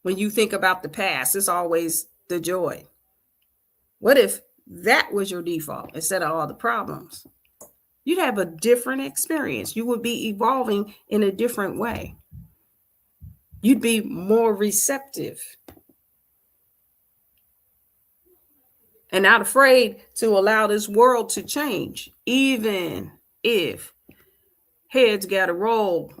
When you think about the past, it's always the joy. What if that was your default instead of all the problems? You'd have a different experience. You would be evolving in a different way. You'd be more receptive and not afraid to allow this world to change, even if heads got to roll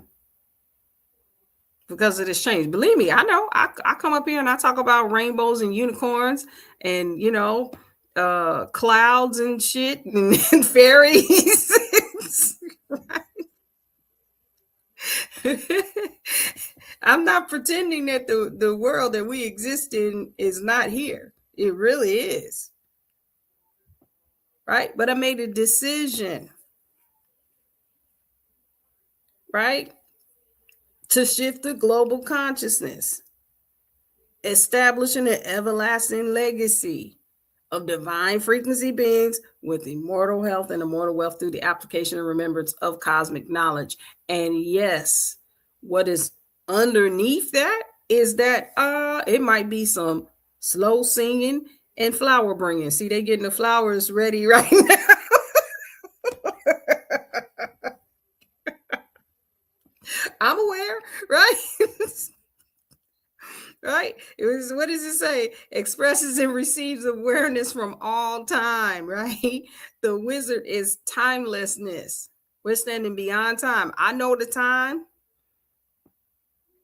because of this change. Believe me, I know. I come up here and I talk about rainbows and unicorns and, clouds and shit and fairies. I'm not pretending that the world that we exist in is not here. It really is. Right? But I made a decision, right, to shift the global consciousness, establishing an everlasting legacy of divine frequency beings with immortal health and immortal wealth through the application and remembrance of cosmic knowledge. And yes, what is underneath that is that it might be some slow singing and flower bringing. See, they getting the flowers ready right now. I'm aware, right? Right? It was, what does it say? Expresses and receives awareness from all time, right? The wizard is timelessness. We're standing beyond time. I know the time.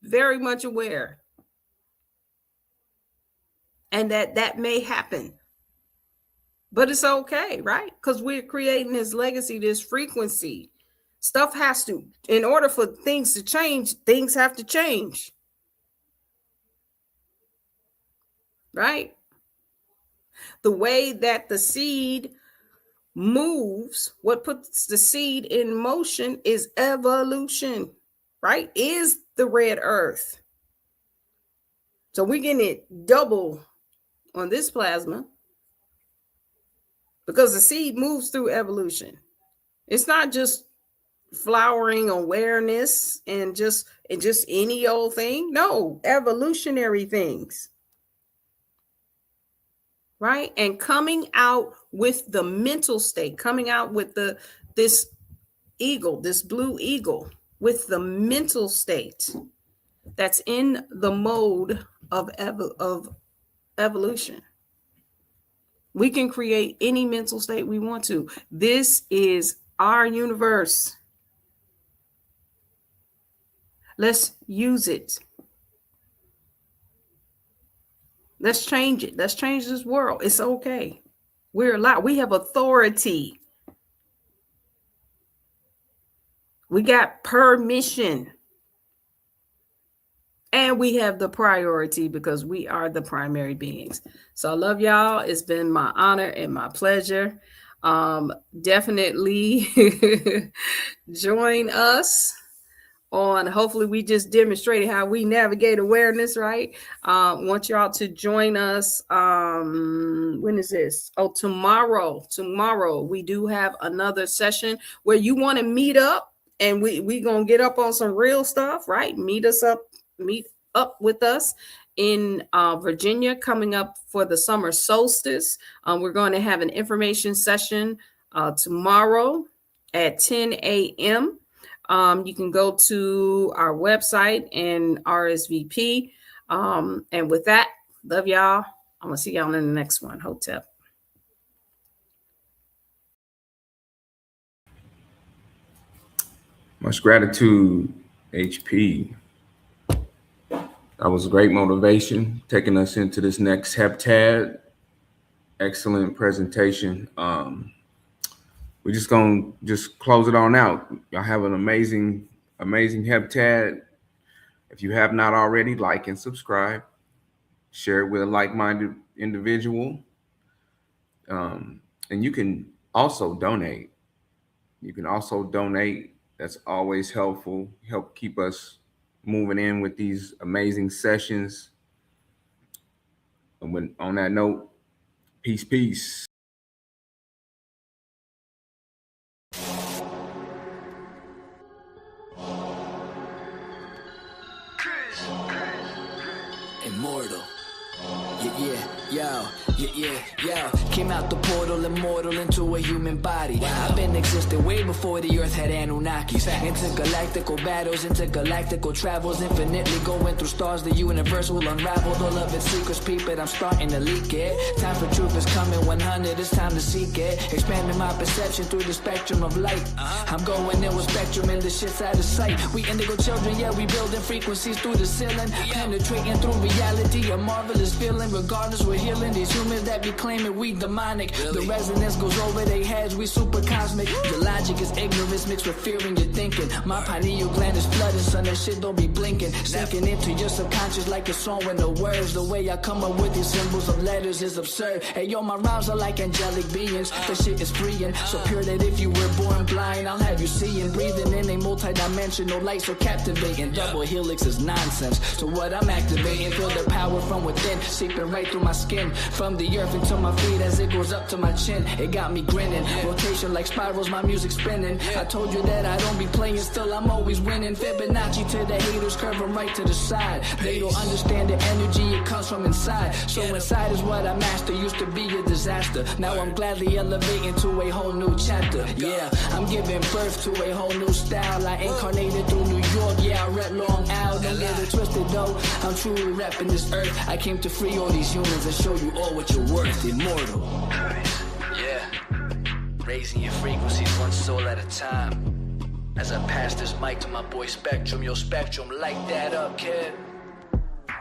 Very much aware. And that may happen. But it's okay, right? Because we're creating this legacy, this frequency. Stuff has to, in order for things to change, things have to change. Right? The way that the seed moves, what puts the seed in motion is evolution, right? Is the red earth. So we're getting it double on this plasma because the seed moves through evolution. It's not just flowering awareness and just any old thing. No, evolutionary things. Right? And coming out with the mental state, coming out with this eagle, this blue eagle, with the mental state that's in the mode of evolution. We can create any mental state we want to. This is our universe. Let's use it. Let's change it. Let's change this world. It's okay. We're allowed. We have authority. We got permission. And we have the priority because we are the primary beings. So I love y'all. It's been my honor and my pleasure. Definitely join us on. Hopefully we just demonstrated how we navigate awareness, right? Want y'all to join us. When is this? Oh, tomorrow we do have another session where you want to meet up, and we gonna get up on some real stuff, right? Meet up with us in Virginia coming up for the summer solstice. We're going to have an information session tomorrow at 10 a.m. You can go to our website and RSVP. And with that, love y'all. I'm going to see y'all in the next one. Hotep. Much gratitude, HP. That was great motivation, taking us into this next heptad. Excellent presentation. We're just gonna close it on out. Y'all have an amazing heptad. If you have not already, like and subscribe. Share it with a like-minded individual. And you can also donate. That's always helpful. Help keep us moving in with these amazing sessions. And on that note, peace. Immortal. Yeah. Came out the portal, immortal into a human body. I've been existing way before the earth had Anunnakis. Intergalactical battles, intergalactical travels, infinitely going through stars. The universe will unravel all of its secrets. Peep it, I'm starting to leak it. Time for truth is coming 100, it's time to seek it. Expanding my perception through the spectrum of light. I'm going in with spectrum and the shit's out of sight. We indigo children, yeah, we building frequencies through the ceiling. Penetrating through reality, a marvelous feeling. Regardless, we're healing these humans that be claiming we demonic. The resonance goes over their heads, we super cosmic. The logic is ignorance mixed with fear in your thinking. My pineal gland is flooded, son, that shit don't be blinking. Sinking into your subconscious like a song with no words. The way I come up with these symbols of letters is absurd. Hey yo, my rhymes are like angelic beings. The shit is freeing, so pure that if you were born blind, I'll have you seeing. Breathing in a multi-dimensional light so captivating. Double helix is nonsense, so what I'm activating, feel the power from within, seeping right through my skin. From the earth into my feet as it goes up to my chin. It got me grinning, rotation like spirals, my music spinning. I told you that I don't be playing, still I'm always winning. Fibonacci to the haters, curving right to the side. They don't understand the energy, it comes from inside. So inside is what I master, used to be a disaster. Now I'm gladly elevating to a whole new chapter. Yeah, I'm giving birth to a whole new style. I incarnated through New York, yeah, I rep Long Island. Don't get it twisted though, I'm truly repping this earth. I came to free all these humans and show you all what you're worth. Immortal. Yeah, raising your frequencies one soul at a time. As I pass this mic to my boy Spectrum, yo Spectrum, light that up, kid.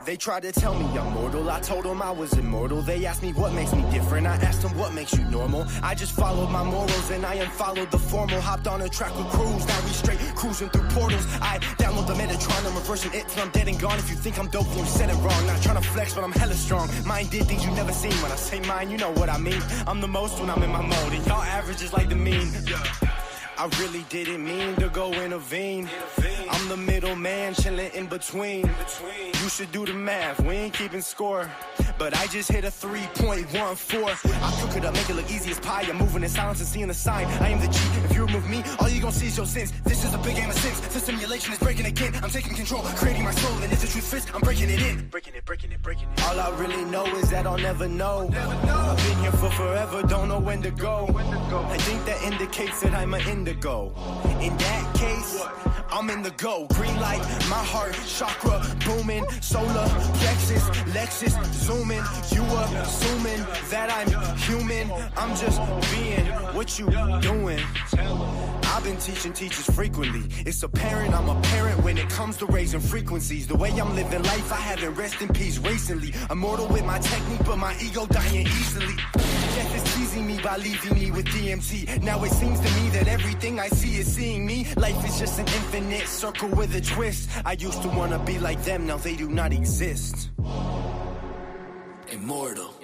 They tried to tell me I'm mortal, I told them I was immortal. They asked me what makes me different, I asked them what makes you normal. I just followed my morals and I unfollowed the formal. Hopped on a track with crews, now we straight cruising through portals. I download the Metatron, I'm reversing it till I'm dead and gone. If you think I'm dope, you said it wrong. Not trying to flex, but I'm hella strong. Mine did things you never seen. When I say mine, you know what I mean. I'm the most when I'm in my mode, and y'all average is like the mean. I really didn't mean to go intervene. I'm the middleman chilling in between. You should do the math, we ain't keeping score. But I just hit a 3.14. I cook it up, make it look easy as pie. I'm moving in silence and seeing the sign. I am the G. If you remove me, all you gon' see is your sins. This is a big game of sins. The simulation is breaking again. I'm taking control, creating my soul. And if the truth fits, I'm breaking it in. Breaking it. All I really know is that I'll never know. I've been here for forever, don't know when to go. I think that indicates that I'm an indigo. In that case, I'm in the go. Green light, my heart, chakra booming. Solar plexus, Lexus zooming. You assuming that I'm human. I'm just being what you doing. I've been teaching teachers frequently. It's apparent I'm a parent when it comes to raising frequencies. The way I'm living life, I haven't rest in peace recently. Immortal with my technique, but my ego dying easily. Death is teasing me by leaving me with DMT. Now it seems to me that everything I see is seeing me. Life is just an infinite circle with a twist. I used to want to be like them, now they do not exist. Immortal.